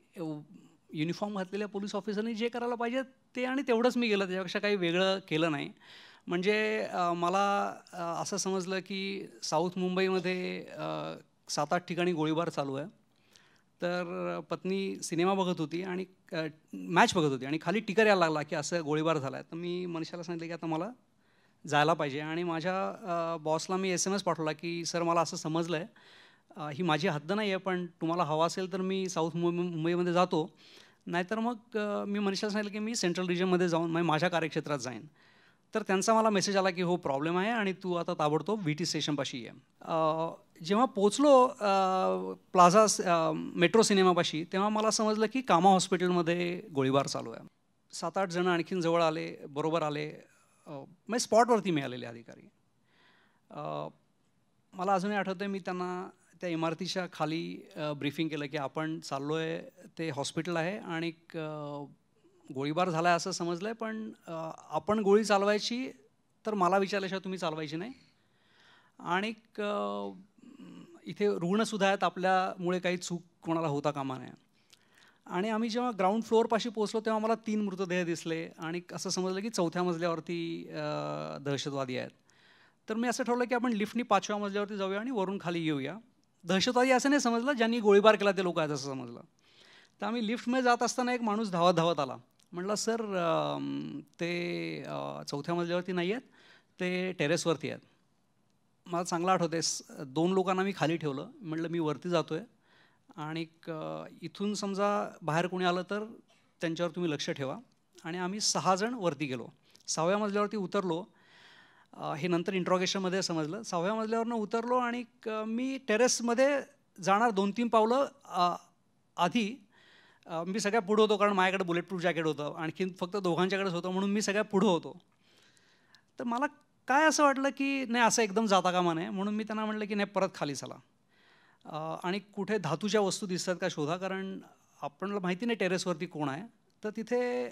युनिफॉर्म घातलेल्या पोलीस ऑफिसरनी जे करायला पाहिजे ते आणि तेवढंच मी केलं, त्याच्यापेक्षा काही वेगळं केलं नाही. म्हणजे मला असं समजलं की साऊथ मुंबईमध्ये 7-8 ठिकाणी गोळीबार चालू आहे. तर पत्नी सिनेमा बघत होती आणि मॅच बघत होती आणि खाली टिकर यायला लागला की असं गोळीबार झाला आहे. तर मी मनीषाला सांगितलं की आता मला जायला पाहिजे. आणि माझ्या बॉसला मी SMS पाठवला की सर, मला असं समजलं आहे, ही माझी हद्द नाही आहे, पण तुम्हाला हवा असेल तर मी साऊथ मुंबईमध्ये जातो, नाहीतर मग मी मनीषाला सांगितलं की मी सेंट्रल रिजनमध्ये जाऊन माझ्या कार्यक्षेत्रात जाईन. तर त्यांचा मला मेसेज आला की हो, प्रॉब्लेम आहे आणि तू आता ताबडतोब VT स्टेशनपाशी ये. जेव्हा पोचलो प्लाझा मेट्रो सिनेमापाशी, तेव्हा मला समजलं की कामा हॉस्पिटलमध्ये गोळीबार चालू आहे. 7-8 जण आणखीन जवळ आले, बरोबर आले, म्हणजे स्पॉटवरती मिळालेले अधिकारी. मला अजूनही आठवतं, मी त्यांना त्या इमारतीच्या खाली ब्रीफिंग केलं की आपण चाललो आहे, ते हॉस्पिटल आहे आणि गोळीबार झाला आहे असं समजलं आहे, पण आपण गोळी चालवायची तर मला विचारल्याशिवाय तुम्ही चालवायची नाही. आणि इथे रुग्णसुद्धा आहेत, आपल्यामुळे काही चूक कोणाला होता कामा नये. आणि आम्ही जेव्हा ग्राउंड फ्लोअरपाशी पोचलो तेव्हा मला 3 मृतदेह दिसले आणि असं समजलं की 4थ्या मजल्यावरती दहशतवादी आहेत. तर मी असं ठरवलं की आपण लिफ्टनी 5व्या मजल्यावरती जाऊया आणि वरून खाली येऊया. दहशतवादी असं नाही समजलं, ज्यांनी गोळीबार केला ते लोक आहेत असं समजलं. तर आम्ही लिफ्टमध्ये जात असताना एक माणूस धावत आला. म्हटलं सर, ते 4थ्या मजल्यावरती नाही आहेत, ते टेरेसवरती आहेत. मला चांगलं आठवतं आहे, 2 लोकांना मी खाली ठेवलं. म्हटलं मी वरती जातो आहे आणि इथून समजा बाहेर कोणी आलं तर त्यांच्यावर तुम्ही लक्ष ठेवा. आणि आम्ही 6 जण वरती गेलो. 6व्या मजल्यावरती उतरलो. हे नंतर इंट्रॉगेशनमध्ये समजलं. 6व्या मजल्यावरनं उतरलो आणि मी टेरेसमध्ये जाणार 2-3 पावलं आधी मी सगळ्या पुढं होतो, कारण माझ्याकडे बुलेट प्रूफ जॅकेट होतं, आणखीन फक्त दोघांच्याकडेच होतं म्हणून मी सगळ्या पुढं होतो. तर मला काय असं वाटलं की नाही, असं एकदम जाता कामा नये, म्हणून मी त्यांना म्हटलं की नाही, परत खाली चला आणि कुठे धातूच्या वस्तू दिसतात का शोधा, कारण आपल्याला माहिती नाही टेरेसवरती कोण आहे. तर तिथे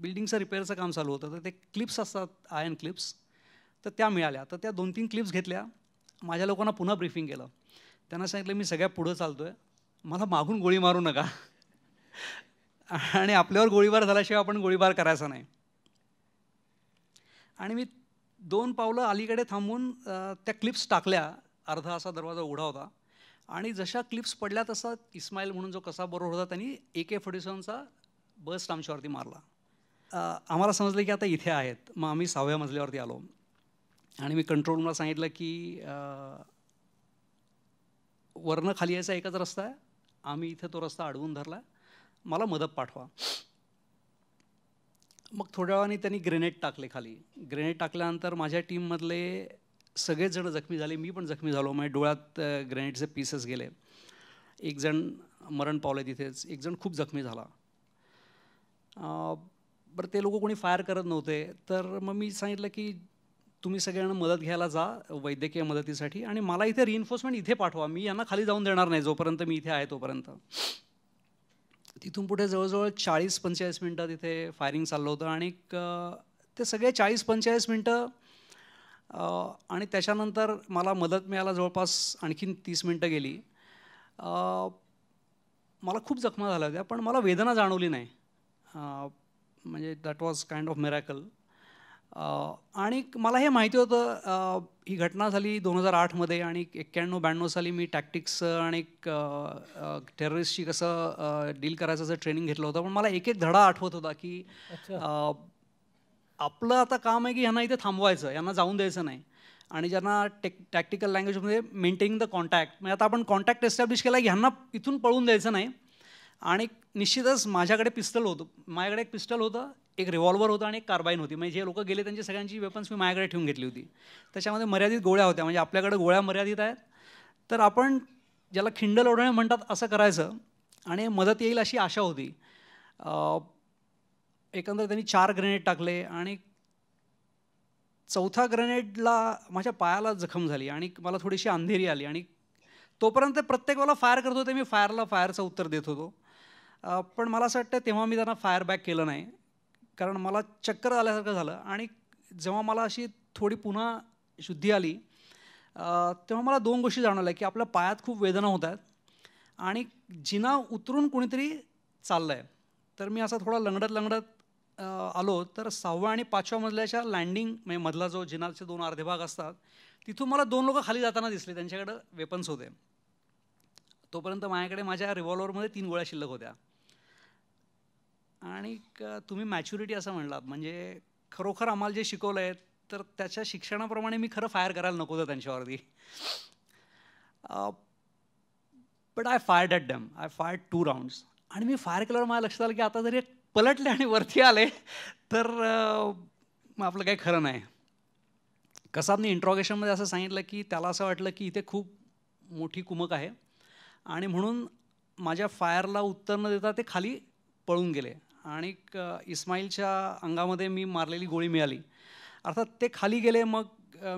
बिल्डिंगचं रिपेअरचं काम चालू होतं, तर ते क्लिप्स असतात, आयर्न क्लिप्स, तर त्या मिळाल्या. तर त्या 2-3 क्लिप्स घेतल्या. माझ्या लोकांना पुन्हा ब्रीफिंग केलं. त्यांना सांगितलं मी सगळ्या पुढं चालतो आहे, मला मागून गोळी मारू नका आणि आपल्यावर गोळीबार झाल्याशिवाय आपण गोळीबार करायचा नाही. आणि मी 2 पावलं अलीकडे थांबून त्या क्लिप्स टाकल्या. अर्धा असा दरवाजा उघडा होता आणि जशा क्लिप्स पडल्या तसा इस्माईल म्हणून जो कसा बरोबर होता त्यांनी AK-47चा बस्ट आमच्यावरती मारला. आम्हाला समजलं की आता इथे आहेत. मग आम्ही 6व्या मजल्यावरती आलो आणि मी कंट्रोल रूमला सांगितलं की वरनं खाली यायचा एकच रस्ता आहे, आम्ही इथे तो रस्ता अडवून धरला, मला मदत पाठवा. मग थोड्या वेळाने त्यांनी ग्रेनेड टाकले खाली. ग्रेनेड टाकल्यानंतर माझ्या टीममधले सगळेच जण जखमी झाले, मी पण जखमी झालो. माझ्या डोळ्यात ग्रेनेडचे पीसेस गेले. 1 जण मरण पावले तिथेच, 1 जण खूप जखमी झाला. बरं, ते लोक कोणी फायर करत नव्हते. तर मग मी सांगितलं की तुम्ही सगळ्यांना मदत घ्यायला जा वैद्यकीय मदतीसाठी, आणि मला इथे रिइन्फोर्समेंट इथे पाठवा, मी यांना खाली जाऊन देणार नाही जोपर्यंत मी इथे आहे तोपर्यंत. तिथून पुढे जवळजवळ 40-45 मिनटं तिथे फायरिंग चाललं होतं, आणि ते सगळे 40-45 मिनटं आणि त्याच्यानंतर मला मदत मिळायला जवळपास आणखीन 30 मिनटं गेली. मला खूप जखमा झाल्या होत्या पण मला वेदना जाणवली नाही, म्हणजे that was kind of miracle. आणि मला हे माहिती होतं, ही घटना झाली 2008मध्ये, आणि 91-92 साली मी टॅक्टिक्स आणि टेररिस्टशी कसं डील करायचं असं ट्रेनिंग घेतलं होतं. पण मला एक एक धडा आठवत होता की आपलं आता काम आहे की यांना इथे थांबवायचं, यांना जाऊन द्यायचं नाही, आणि ज्यांना टॅक्टिकल लँग्वेजमध्ये मेंटेनिंग द कॉन्टॅक्ट, म्हणजे आता आपण कॉन्टॅक्ट एस्टॅब्लिश केला की ह्यांना इथून पळून द्यायचं नाही. आणि निश्चितच माझ्याकडे पिस्टल होतं, माझ्याकडे एक पिस्टल होतं, एक रिव्हॉल्वर होतं आणि एक कार्बाईन होती. म्हणजे जे लोक गेले त्यांची सगळ्यांची वेपन्स मी माझ्याकडे ठेवून घेतली होती. त्याच्यामध्ये मर्यादित गोळ्या होत्या, म्हणजे आपल्याकडे गोळ्या मर्यादित आहेत, तर आपण ज्याला खिंड लोढणे म्हणतात असं करायचं आणि मदत येईल अशी आशा होती. एकंदर त्यांनी 4 ग्रेनेड टाकले आणि 4था ग्रेनेडला माझ्या पायाला जखम झाली आणि मला थोडीशी अंधेरी आली. आणि तोपर्यंत प्रत्येक वेळेला फायर करत होते, मी फायरचं उत्तर देत होतो. पण मला असं वाटतं तेव्हा मी त्यांना फायर बॅक केलं नाही, कारण मला चक्कर आल्यासारखं झालं. आणि जेव्हा मला अशी थोडी पुन्हा शुद्धी आली तेव्हा मला 2 गोष्टी जाणवल्या की आपल्या पायात खूप वेदना होत आहेत आणि जिना उतरून कुणीतरी चाललं आहे. तर मी असा थोडा लंगडत आलो तर 6व्या आणि 5व्या मजल्याच्या लँडिंग, म्हणजे मधला जो जिनाचे 2 अर्धे भाग असतात, तिथून मला 2 लोक खाली जाताना दिसले. त्यांच्याकडे वेपन्स होते. तोपर्यंत माझ्याकडे माझ्या रिव्हॉल्वरमध्ये 3 गोळ्या शिल्लक होत्या. आणि तुम्ही मॅच्युरिटी असं म्हणलात, म्हणजे खरोखर आम्हाला जे शिकवलं आहे तर त्याच्या शिक्षणाप्रमाणे मी खरं फायर करायला नको होतं त्यांच्यावरती. But I fired at them. I fired 2 rounds. आणि मी फायर केल्यावर मला लक्षात आलं की आता जरी पलटले आणि वरती आले तर मग आपलं काही खरं नाही. कसाबने इंट्रॉगेशनमध्ये असं सांगितलं की त्याला असं वाटलं की इथे खूप मोठी कुमक आहे आणि म्हणून माझ्या फायरला उत्तर न देता ते खाली पळून गेले. आणि इस्माईलच्या अंगामध्ये मी मारलेली गोळी मिळाली. अर्थात ते खाली गेले. मग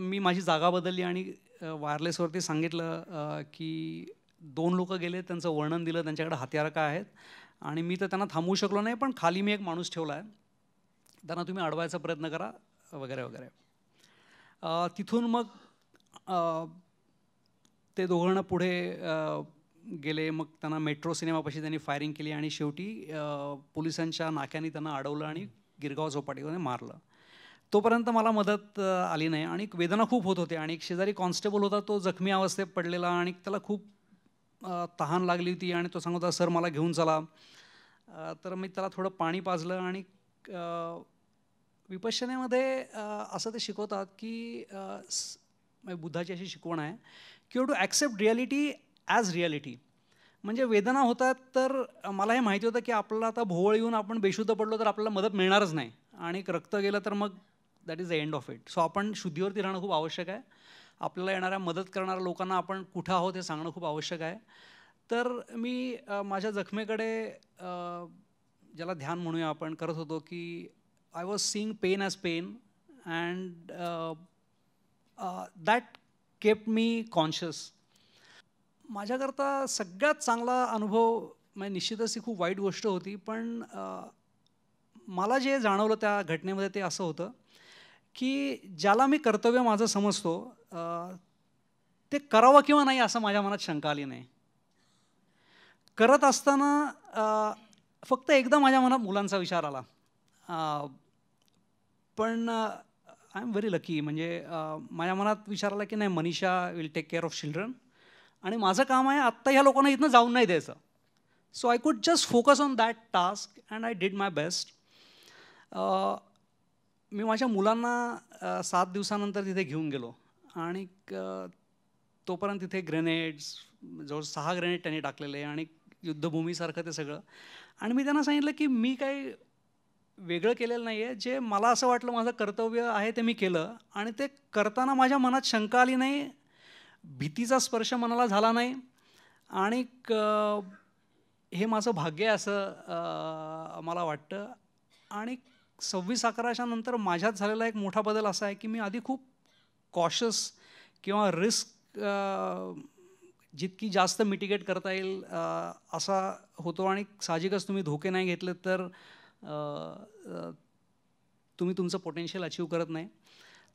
मी माझी जागा बदलली आणि वायरलेसवरती सांगितलं की 2 लोक गेले, त्यांचं वर्णन दिलं, त्यांच्याकडे हत्यारं काय आहेत. आणि मी तर त्यांना थांबवू शकलो नाही, पण खाली मी एक माणूस ठेवला आहे, त्यांना तुम्ही अडवायचा प्रयत्न करा वगैरे वगैरे. तिथून मग ते दोघं पुढे गेले. मग त्यांना मेट्रो सिनेमापाशी त्यांनी फायरिंग केली आणि शेवटी पोलिसांच्या नाक्याने त्यांना अडवलं आणि गिरगाव चौपाटीमध्ये मारलं. तोपर्यंत मला मदत आली नाही आणि वेदना खूप होत होते. आणि एक शेजारी कॉन्स्टेबल होता, तो जखमी अवस्थेत पडलेला आणि त्याला खूप तहान लागली होती आणि तो सांगत होता, सर मला घेऊन चला. तर मी त्याला थोडं पाणी पाजलं. आणि विपश्यनेमध्ये असं ते शिकवतात की बुद्धाची अशी शिकवण आहे की you to accept reality as reality. म्हणजे वेदना होतात तर मला हे माहिती होतं की आपल्याला आता भोवळ येऊन आपण बेशुद्ध पडलो तर आपल्याला मदत मिळणारच नाही आणि रक्त गेलं तर मग that is the end of it. So आपण शुद्धीवरती राहणं खूप आवश्यक आहे. आपल्याला येणाऱ्या मदत करणाऱ्या लोकांना आपण कुठं आहोत हे सांगणं खूप आवश्यक आहे. तर मी माझ्या जखमेकडे ज्याला ध्यान म्हणूया आपण करत होतो की I was seeing pain as pain and that kept me conscious. माझ्याकरता सगळ्यात चांगला अनुभव, म्हणजे निश्चितच ती खूप वाईट गोष्ट होती, पण मला जे जाणवलं त्या घटनेमध्ये ते असं होतं की ज्याला मी कर्तव्य माझं समजतो ते करावं किंवा नाही असं माझ्या मनात शंका आली नाही. करत असताना फक्त एकदा माझ्या मनात मुलांचा विचार आला. पण आय एम व्हेरी लकी, म्हणजे माझ्या मनात विचार आला की नाही, Manisha will take care of children आणि माझं काम आहे आत्ता ह्या लोकांना इथनं जाऊन नाही द्यायचं. So I could just focus on that task and I did my best. मी माझ्या मुलांना 7 दिवसानंतर तिथे घेऊन गेलो आणि तोपर्यंत तिथे ग्रेनेड्स, जवळ 6 ग्रेनेड त्यांनी टाकलेले आणि युद्धभूमीसारखं ते सगळं. आणि मी त्यांना सांगितलं की मी काही वेगळं केलेलं नाही आहे, जे मला असं वाटलं माझं कर्तव्य आहे ते मी केलं आणि ते करताना माझ्या मनात शंका आली नाही, भीतीचा स्पर्श मनाला झाला नाही आणि हे माझं भाग्य आहे असं मला वाटतं. आणि 26/11च्या नंतर माझ्यात झालेला एक मोठा बदल असा आहे की मी आधी खूप कॉशस किंवा रिस्क जितकी जास्त मिटिगेट करता येईल असा होतो. आणि साहजिकच तुम्ही धोके नाही घेतले तर तुम्ही तुमचं पोटेन्शियल अचीव करत नाही.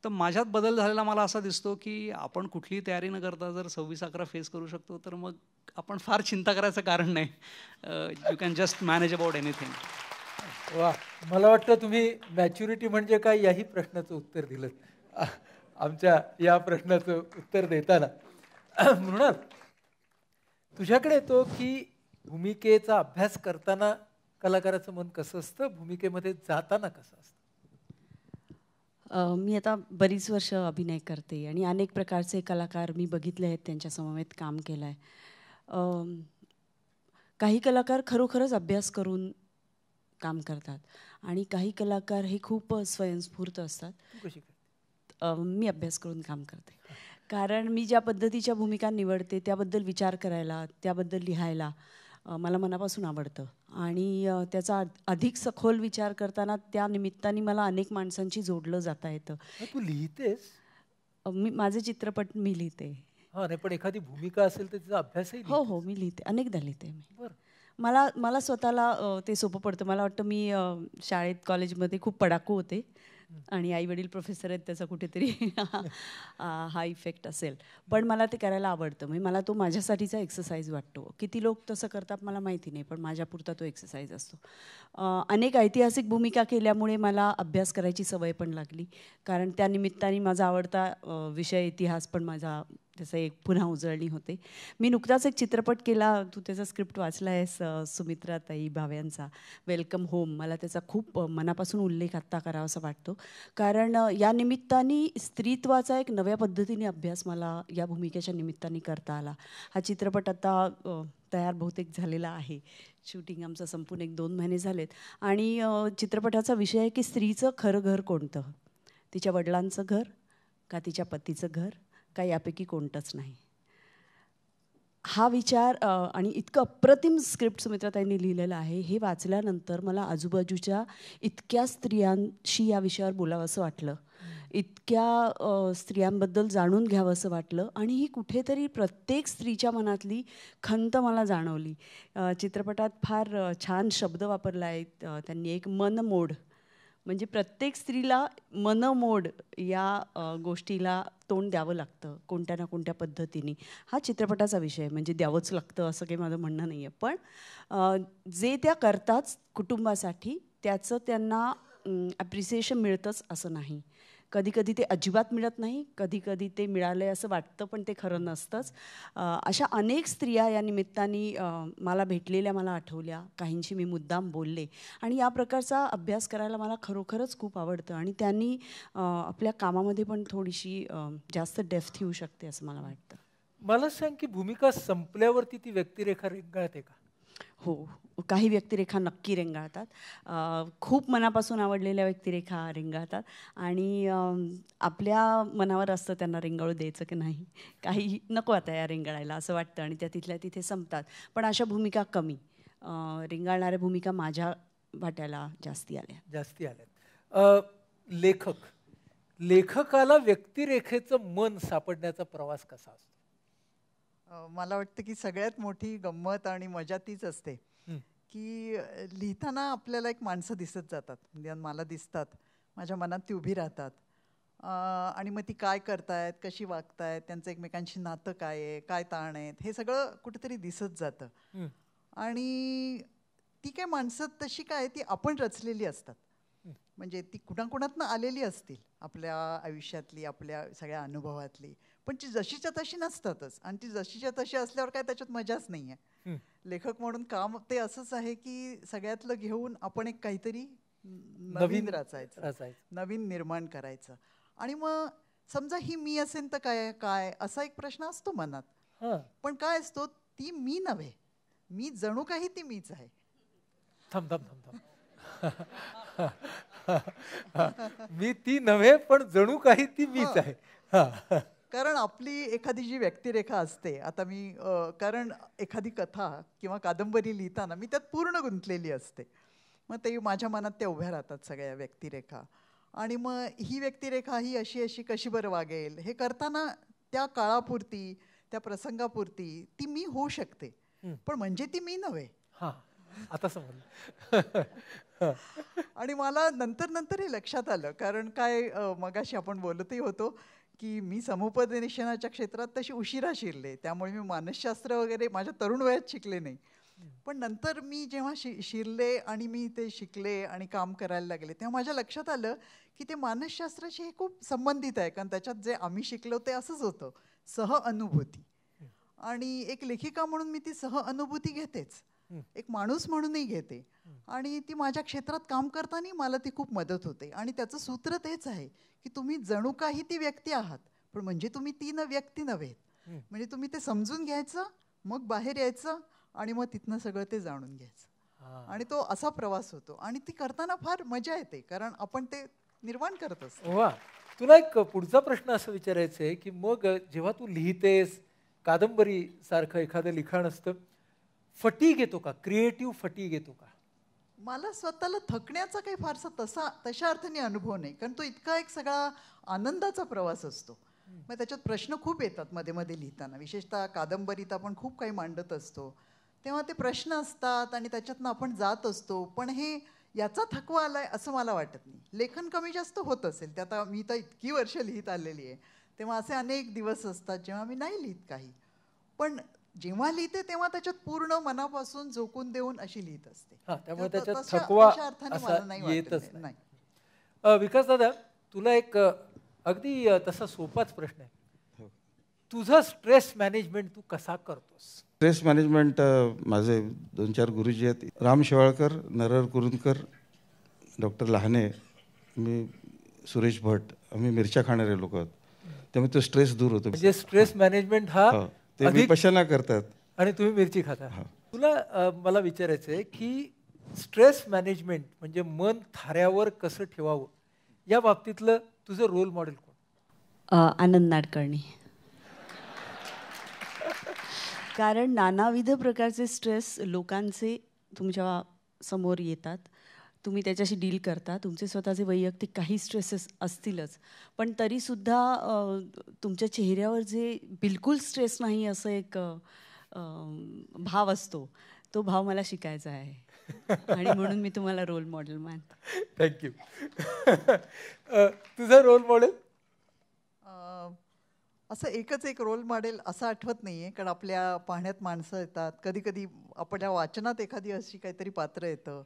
तर माझ्यात बदल झालेला मला असा दिसतो की आपण कुठलीही तयारी न करता जर 26-11 फेस करू शकतो तर मग आपण फार चिंता करायचं कारण नाही. You can just manage about anything. वा, मला वाटतं तुम्ही मॅच्युरिटी म्हणजे काय याही प्रश्नाचं उत्तर दिलं आमच्या या प्रश्नाचं उत्तर देताना. मृणाल, तुझ्याकडे येतो की भूमिकेचा अभ्यास करताना कलाकाराचं मन कसं असतं, भूमिकेमध्ये जाताना कसं असतं? मी आता बरीच वर्ष अभिनय करते आणि अनेक प्रकारचे कलाकार मी बघितले आहेत, त्यांच्या समवेत काम केलं आहे. काही कलाकार खरोखरच अभ्यास करून काम करतात आणि काही कलाकार हे खूप स्वयंस्फूर्त असतात. कशी करते? मी अभ्यास करून काम करते, कारण मी ज्या पद्धतीच्या भूमिका निवडते त्याबद्दल विचार करायला, त्याबद्दल लिहायला मला मनापासून आवडतं. आणि त्याचा अधिक सखोल विचार करताना त्या निमित्ताने मला अनेक माणसांशी जोडलं जाता येतं. तू लिहितेस? माझे चित्रपट मी लिहिते. हा नाही, पण एखादी भूमिका असेल तर तिचा अभ्यासही? हो हो, मी लिहिते, अनेकदा लिहिते मी. बरं. मला स्वतःला ते सोपं पडतं. मला वाटतं मी शाळेत कॉलेजमध्ये खूप पडाकू होते आणि आई वडील प्रोफेसर आहेत, त्याचा कुठेतरी हा इफेक्ट असेल. पण मला ते करायला आवडतं. म्हणजे मला तो माझ्यासाठीचा एक्सरसाइज वाटतो. किती लोक तसं करतात मला माहिती नाही, पण माझ्यापुरता तो एक्सरसाइज असतो. अनेक ऐतिहासिक भूमिका केल्यामुळे मला अभ्यास करायची सवय पण लागली, कारण त्या निमित्ताने माझा आवडता विषय इतिहास पण माझा त्याचं एक पुन्हा उजळणी होते. मी नुकताच एक चित्रपट केला, तू त्याचा स्क्रिप्ट वाचला आहेस, सुमित्राताई भाव्यांचा, वेलकम होम. मला त्याचा खूप मनापासून उल्लेख आत्ता करावा असं वाटतो, कारण या निमित्ताने स्त्रीत्वाचा एक नव्या पद्धतीने अभ्यास मला या भूमिकेच्या निमित्ताने करता आला. हा चित्रपट आता तयार बहुतेक झालेला आहे. शूटिंग आमचं संपून 1-2 महिने झालेत. आणि चित्रपटाचा विषय आहे की स्त्रीचं खरं घर कोणतं, तिच्या वडिलांचं घर का तिच्या पतीचं घर का यापैकी कोणतंच नाही. हा विचार आणि इतकं अप्रतिम स्क्रिप्ट सुमित्राताईंनी लिहिलेलं आहे. हे वाचल्यानंतर मला आजूबाजूच्या इतक्या स्त्रियांशी या विषयावर बोलावं असं वाटलं, इतक्या स्त्रियांबद्दल जाणून घ्यावं असं वाटलं. आणि ही कुठेतरी प्रत्येक स्त्रीच्या मनातली खंत मला जाणवली. चित्रपटात फार छान शब्द वापरला आहे त्यांनी, एक मनमोड. म्हणजे प्रत्येक स्त्रीला मनमोड या गोष्टीला तोंड द्यावं लागतं कोणत्या ना कोणत्या पद्धतीने. हा चित्रपटाचा विषय आहे, म्हणजे द्यावंच लागतं असं काही माझं म्हणणं नाही आहे. पण जे त्या करतात कुटुंबासाठी त्याचं त्यांना ॲप्रिसिएशन मिळतंच असं नाही. कधी कधी ते अजिबात मिळत नाही, कधी कधी ते मिळालं आहे असं वाटतं पण ते खरं नसतंच. अशा अनेक स्त्रिया या निमित्ताने मला भेटलेल्या मला आठवल्या, काहींशी मी मुद्दाम बोलले. आणि या प्रकारचा अभ्यास करायला मला खरोखरच खूप आवडतं आणि त्यांनी आपल्या कामामध्ये पण थोडीशी जास्त डेप्थ येऊ शकते असं मला वाटतं. मला सांग की भूमिका संपल्यावरती ती व्यक्तिरेखा रेंगाळते का? हो, काही व्यक्तिरेखा नक्की रेंगाळतात. खूप मनापासून आवडलेल्या व्यक्तिरेखा रेंगाळतात आणि आपल्या मनावर असतं त्यांना रेंगाळू द्यायचं की नाही. काही नको आता या रेंगाळायला असं वाटतं आणि त्या तिथल्या तिथे संपतात. पण अशा भूमिका कमी, रेंगाळणाऱ्या भूमिका माझ्या वाट्याला जास्ती आल्यात. लेखकाला व्यक्तिरेखेचं मन सापडण्याचा प्रवास कसा असतो? मला वाटतं की सगळ्यात मोठी गंमत आणि मजा तीच असते की लिहिताना आपल्याला एक माणसं दिसत जातात, म्हणजे मला दिसतात, माझ्या मनात ती उभी राहतात. आणि मग ती काय करतायत, कशी वागतायत, त्यांचं एकमेकांशी नातं काय आहे, काय ताण आहेत, हे सगळं कुठेतरी दिसत जातं. आणि ती काय माणसं तशी काय ती आपण रचलेली असतात, म्हणजे ती कुणाकुणातनं आलेली असतील आपल्या आयुष्यातली, आपल्या सगळ्या अनुभवातली, पण ती जशीच्या तशी नसतातच. आणि ती जशीच्या तशी असल्यावर काय त्याच्यात मजाच नाही आहे. लेखक म्हणून काम ते असंच आहे की सगळ्यातलं घेऊन आपण एक काहीतरी नवीन रचायचं, नवीन निर्माण करायचं. आणि मग समजा ही मी असेल तर काय काय असा एक प्रश्न असतो मनात. पण काय असतो, ती मी नव्हे, मी जणू काही ती मीच आहे. थांब थांब थांब थांब मी ती नव्हे पण जणू काही ती मीच आहे. कारण आपली एखादी जी व्यक्तिरेखा असते, आता मी कारण एखादी कथा किंवा कादंबरी लिहिताना मी त्यात पूर्ण गुंतलेली असते, मग ते माझ्या मनात त्या उभ्या राहतात सगळ्या व्यक्तिरेखा. आणि मग ही व्यक्तिरेखा ही अशी अशी कशी बरं वागेल हे करताना त्या काळापुरती त्या प्रसंगापुरती ती मी होऊ शकते, पण म्हणजे ती मी नव्हे. हां, आता समजलं. आणि मला नंतर नंतर हे लक्षात आलं, कारण काय मगाशी आपण बोलतही होतो की मी समुपदेशनाच्या क्षेत्रात तशी उशिरा शिरले, त्यामुळे मी मानसशास्त्र वगैरे माझ्या तरुण वयात शिकले नाही. पण नंतर मी जेव्हा शिरले आणि मी ते शिकले आणि काम करायला लागले, तेव्हा माझ्या लक्षात आलं की ते मानसशास्त्राशी हे खूप संबंधित आहे, कारण त्याच्यात जे आम्ही शिकलो ते असंच होतं, सहअनुभूती. आणि एक लेखिका म्हणून मी ती सहअनुभूती घेतेच, एक माणूस म्हणूनही घेते, आणि ती माझ्या क्षेत्रात काम करताना मला ती खूप मदत होते. आणि त्याचं सूत्र तेच आहे की तुम्ही जणू काही ती व्यक्ती आहात, पण म्हणजे तुम्ही ती व्यक्ती नव्हे. म्हणजे तुम्ही ते समजून घ्यायचं, मग बाहेर यायचं आणि मग तिथनं सगळं ते जाणून घ्यायचं. आणि तो असा प्रवास होतो आणि ती करताना फार मजा येते, कारण आपण ते निर्माण करत असतो. वा, तुला एक पुढचा प्रश्न असं विचारायचं आहे की मग जेव्हा तू लिहितेस, कादंबरी सारखं एखादं लिखाण असतं, फटीग येतो का, क्रिएटिव्ह फटीग येतो का? मला स्वतःला थकण्याचा काही फारसा तशा अर्थाने अनुभव नाही, कारण तो इतका एक सगळा आनंदाचा प्रवास असतो. मग त्याच्यात प्रश्न खूप येतात मध्ये मध्ये लिहिताना, विशेषतः कादंबरीत आपण खूप काही मांडत असतो, तेव्हा ते प्रश्न असतात आणि त्याच्यातनं आपण जात असतो. पण हे याचा थकवा आलाय असं मला वाटत नाही. लेखन कमी जास्त होत असेल, ते आता मी तर इतकी वर्ष लिहित आलेली आहे, तेव्हा असे अनेक दिवस असतात जेव्हा मी नाही लिहित काही, पण जेव्हा लिहिते तेव्हा त्याच्यात पूर्ण मनापासून झोकून देऊन अशी लिहित असते. त्यामुळे त्याच्यात थकवा असा येतच नाही. विकास दादा, तुला एक अगदी तसा सोपाच प्रश्न आहे, तुझं स्ट्रेस मॅनेजमेंट तू कसा करतोस? स्ट्रेस मॅनेजमेंट माझे 2-4 गुरुजी आहेत, राम शेवाळकर, नरहर कुरुंदकर, डॉक्टर लहाने, मी सुरेश भट, आम्ही मिरच्या खाणारे लोक आहोत, त्यामुळे तो स्ट्रेस दूर होतो. म्हणजे स्ट्रेस मॅनेजमेंट हा ते विपश्यना करतात आणि तुम्ही मिरची खाता. तुला मला विचारायचं आहे की स्ट्रेस मॅनेजमेंट म्हणजे मन थाऱ्यावर कसं ठेवावं, या बाबतीतलं तुझं रोल मॉडेल कोण? आनंद नाडकर्णी. कारण नानाविध प्रकारचे स्ट्रेस लोकांचे तुमच्या समोर येतात, तुम्ही त्याच्याशी डील करता, तुमचे स्वतःचे वैयक्तिक काही स्ट्रेसेस असतीलच, पण तरीसुद्धा तुमच्या चेहऱ्यावर जे बिलकुल स्ट्रेस नाही असं एक भाव असतो, तो भाव मला शिकायचा आहे आणि म्हणून मी तुम्हाला रोल मॉडेल मानते. थँक्यू. तुझं रोल मॉडेल? असं एकच एक रोल मॉडेल असं आठवत नाही आहे, कारण आपल्या पाहण्यात माणसं येतात, कधी कधी आपल्या वाचनात एखादी अशी काहीतरी पात्र येतं,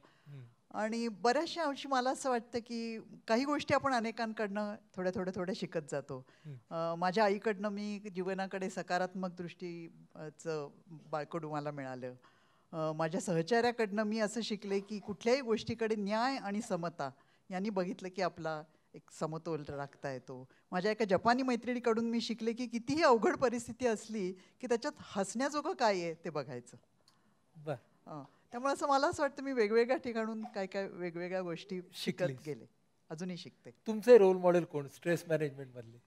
आणि बऱ्याचशा अंशी मला असं वाटतं की काही गोष्टी आपण अनेकांकडनं थोड्या शिकत जातो. माझ्या आईकडनं मी जीवनाकडे सकारात्मक दृष्टीचं बाळकडू मला मिळालं. माझ्या सहचार्याकडनं मी असं शिकले की कुठल्याही गोष्टीकडे न्याय आणि समता यांनी बघितलं की आपला एक समतोल राखता येतो. माझ्या एका जपानी मैत्रिणीकडून मी शिकले की कितीही अवघड परिस्थिती असली की त्याच्यात हसण्याजोगं काय आहे ते बघायचं. त्यामुळे असं मला असं वाटतं मी वेगवेगळ्या ठिकाणून काय वेगवेगळ्या गोष्टी शिकत गेले, अजूनही शिकते. तुमचे रोल मॉडेल कोण स्ट्रेस मॅनेजमेंट मधले?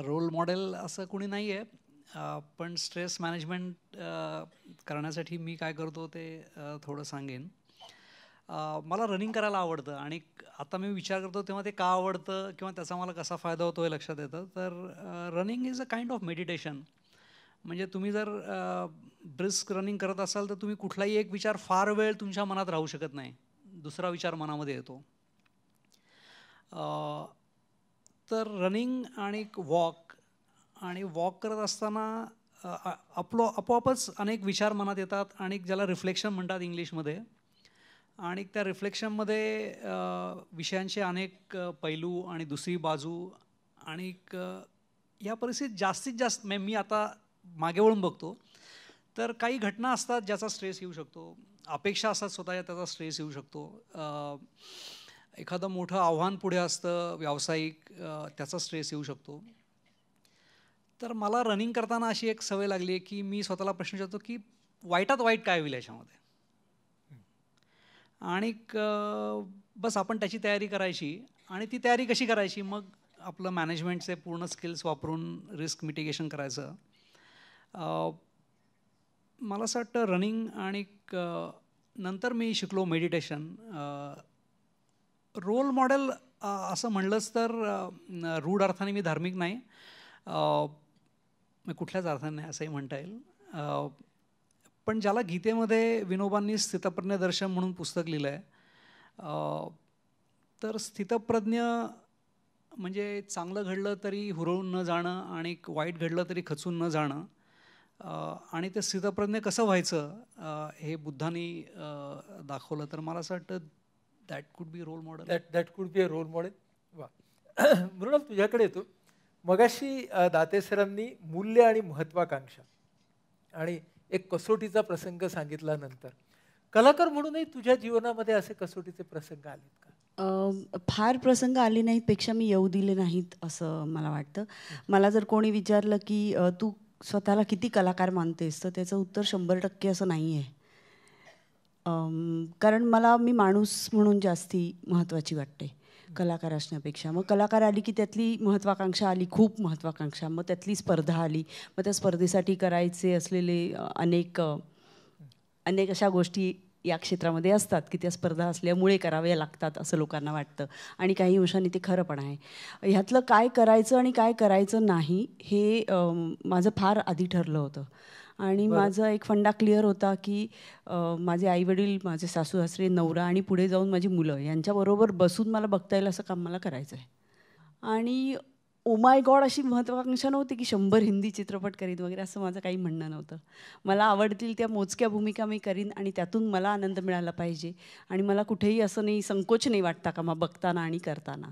रोल मॉडेल असं कोणी नाही आहे, पण स्ट्रेस मॅनेजमेंट करण्यासाठी मी काय करतो ते थोडं सांगेन. मला रनिंग करायला आवडतं आणि आता मी विचार करतो तेव्हा ते का आवडतं किंवा त्याचा मला कसा फायदा होतो हे लक्षात येतं. तर running is a kind of meditation. म्हणजे तुम्ही जर ब्रिस्क रनिंग करत असाल तर तुम्ही कुठलाही एक विचार फार वेळ तुमच्या मनात राहू शकत नाही, दुसरा विचार मनामध्ये येतो. तर रनिंग आणि वॉक करत असताना आपोआपच अनेक विचार मनात येतात आणि ज्याला रिफ्लेक्शन म्हणतात इंग्लिशमध्ये, आणि त्या रिफ्लेक्शनमध्ये विषयांचे अनेक पैलू आणि दुसरी बाजू, आणि या परिस्थितीत जास्तीत जास्त मी आता मागे वळून बघतो तर काही घटना असतात ज्याचा स्ट्रेस येऊ शकतो, अपेक्षा असतात स्वतःच्या त्याचा स्ट्रेस येऊ शकतो, एखादं मोठं आव्हान पुढे असतं व्यावसायिक, त्याचा स्ट्रेस येऊ शकतो. तर मला रनिंग करताना अशी एक सवय लागली आहे की मी स्वतःला प्रश्न विचारतो की वाईटात वाईट काय होईल याच्यामध्ये, आणि बस आपण त्याची तयारी करायची. आणि ती तयारी कशी करायची, मग आपलं मॅनेजमेंटचे पूर्ण स्किल्स वापरून रिस्क मिटिगेशन करायचं. मला असं वाटतं रनिंग आणि नंतर मी शिकलो मेडिटेशन. रोल मॉडेल असं म्हणलंच तर रूढ अर्थाने मी धार्मिक नाही, कुठल्याच अर्थाने नाही असंही म्हणता येईल. पण ज्याला गीतेमध्ये विनोबांनी स्थितप्रज्ञ दर्शन म्हणून पुस्तक लिहिलं आहे, तर स्थितप्रज्ञ म्हणजे चांगलं घडलं तरी हुरळून न जाणं आणि वाईट घडलं तरी खचून न जाणं, आणि ते स्थितप्रज्ञ कसं व्हायचं हे बुद्धांनी दाखवलं. तर मला असं वाटतं that could be role model. That could be a role model. वा. मृणाल, तुझ्याकडे येतो. मगाशी दाते सरांनी मूल्य आणि महत्वाकांक्षा आणि एक कसोटीचा प्रसंग सांगितल्यानंतर कलाकार म्हणूनही तुझ्या जीवनामध्ये असे कसोटीचे प्रसंग आलेत का? फार प्रसंग आले नाहीत, पेक्षा मी येऊ दिले नाहीत असं मला वाटतं. मला जर कोणी विचारलं की तू स्वतःला किती कलाकार मानतेस, तर त्याचं उत्तर 100% असं नाही आहे. कारण मी माणूस म्हणून जास्ती महत्त्वाची वाटते कलाकार असण्यापेक्षा. मग कलाकार आली की त्यातली महत्त्वाकांक्षा आली, खूप महत्त्वाकांक्षा. मग त्यातली स्पर्धा आली, मग त्या स्पर्धेसाठी करायचे असलेले अनेक अशा गोष्टी या क्षेत्रामध्ये असतात की त्या स्पर्धा असल्यामुळे कराव्या लागतात असं लोकांना वाटतं, आणि काही अंशाने ते खरं पण आहे. ह्यातलं काय करायचं आणि काय करायचं नाही हे माझं फार आधी ठरलं होतं. आणि माझा एक फंडा क्लिअर होता की माझे आईवडील, माझे सासू सासरे, नवरा आणि पुढे जाऊन माझी मुलं यांच्याबरोबर बसून मला बघता येईल असं काम मला करायचं आहे. आणि ओ माय गॉड अशी महत्त्वाकांक्षा नव्हती की 100 हिंदी चित्रपट करीन वगैरे, असं माझं काही म्हणणं नव्हतं. मला आवडतील त्या मोजक्या भूमिका मी करीन आणि त्यातून मला आनंद मिळाला पाहिजे, आणि मला कुठेही असं नाही, संकोच नाही वाटता का मग बघताना आणि करताना.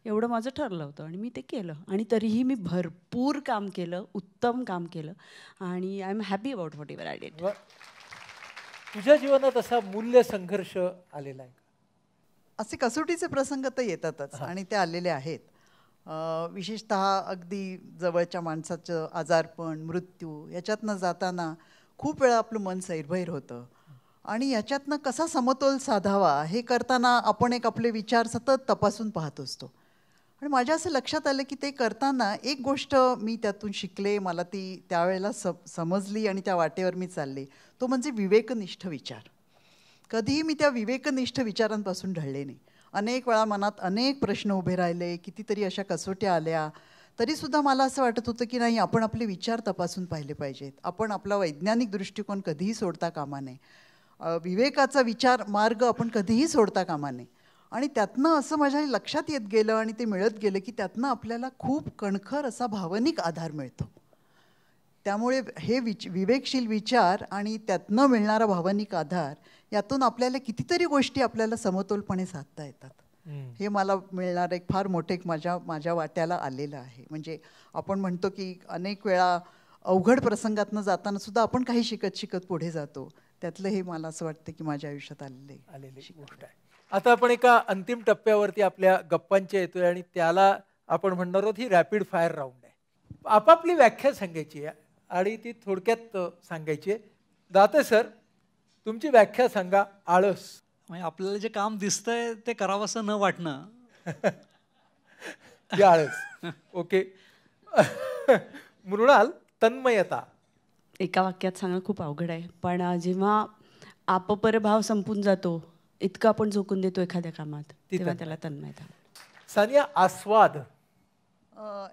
एवढं माझं ठरलं होतं आणि मी ते केलं. आणि तरीही मी भरपूर काम केलं, उत्तम काम केलं, आणि I am happy about what ever I did. तुझ्या जीवनात असा मूल्य संघर्ष आलेला आहे? असे कसोटीचे प्रसंग तर येतातच आणि ते आलेले आहेत. विशेषतः अगदी जवळच्या माणसाचं आजारपण, मृत्यू याच्यातनं जाताना खूप वेळा आपलं मन सैरभैर होतं, आणि याच्यातनं कसा समतोल साधावा हे करताना आपण आपले विचार सतत तपासून पाहत असतो. आणि माझ्या असं लक्षात आलं की ते करताना एक गोष्ट मी त्यातून शिकले, मला ती त्यावेळेला समजली आणि त्या वाटेवर मी चालले, तो म्हणजे विवेकनिष्ठ विचार. कधीही मी त्या विवेकनिष्ठ विचारांपासून ढळले नाही. अनेक वेळा मनात अनेक प्रश्न उभे राहिले, कितीतरी अशा कसोट्या आल्या, तरीसुद्धा मला असं वाटत होतं की नाही, आपण आपले विचार तपासून पाहिले पाहिजेत. आपण आपला वैज्ञानिक दृष्टिकोन कधीही सोडता कामा नये. विवेकाचा विचार मार्ग आपण कधीही सोडता कामा नये. आणि त्यातनं असं माझ्या लक्षात येत गेलं आणि ते मिळत गेलं की त्यातनं आपल्याला खूप कणखर असा भावनिक आधार मिळतो. त्यामुळे हे विवेकशील विचार आणि त्यातनं मिळणारा भावनिक आधार, यातून आपल्याला कितीतरी गोष्टी आपल्याला समतोलपणे साधता येतात. हे मला मिळणारं एक फार मोठे माझ्या वाट्याला आलेलं आहे. म्हणजे आपण म्हणतो की अनेक वेळा अवघड प्रसंगातनं जाताना सुद्धा आपण काही शिकत शिकत पुढे जातो. त्यातलं हे मला असं वाटतं की माझ्या आयुष्यात आलेली गोष्ट आहे. आता आपण एका अंतिम टप्प्यावरती आपल्या गप्पांच्या येतोय, आणि त्याला आपण म्हणणार आहोत ही रॅपिड फायर राऊंड आहे. आपापली व्याख्या सांगायची आहे आणि ती थोडक्यात सांगायची आहे. दाते सर, तुमची व्याख्या सांगा. आळस म्हणजे आपल्याला जे काम दिसतंय ते करावंसं न वाटणं. आळस. ओके. मृणाल, तन्मयता. एका वाक्यात सांगणं खूप अवघड आहे, पण जेव्हा आपपरभाव संपून जातो, इतकं आपण झोकून देतो एखाद्या कामात, तेव्हा त्याला तन्मयता. सानिया, आस्वाद.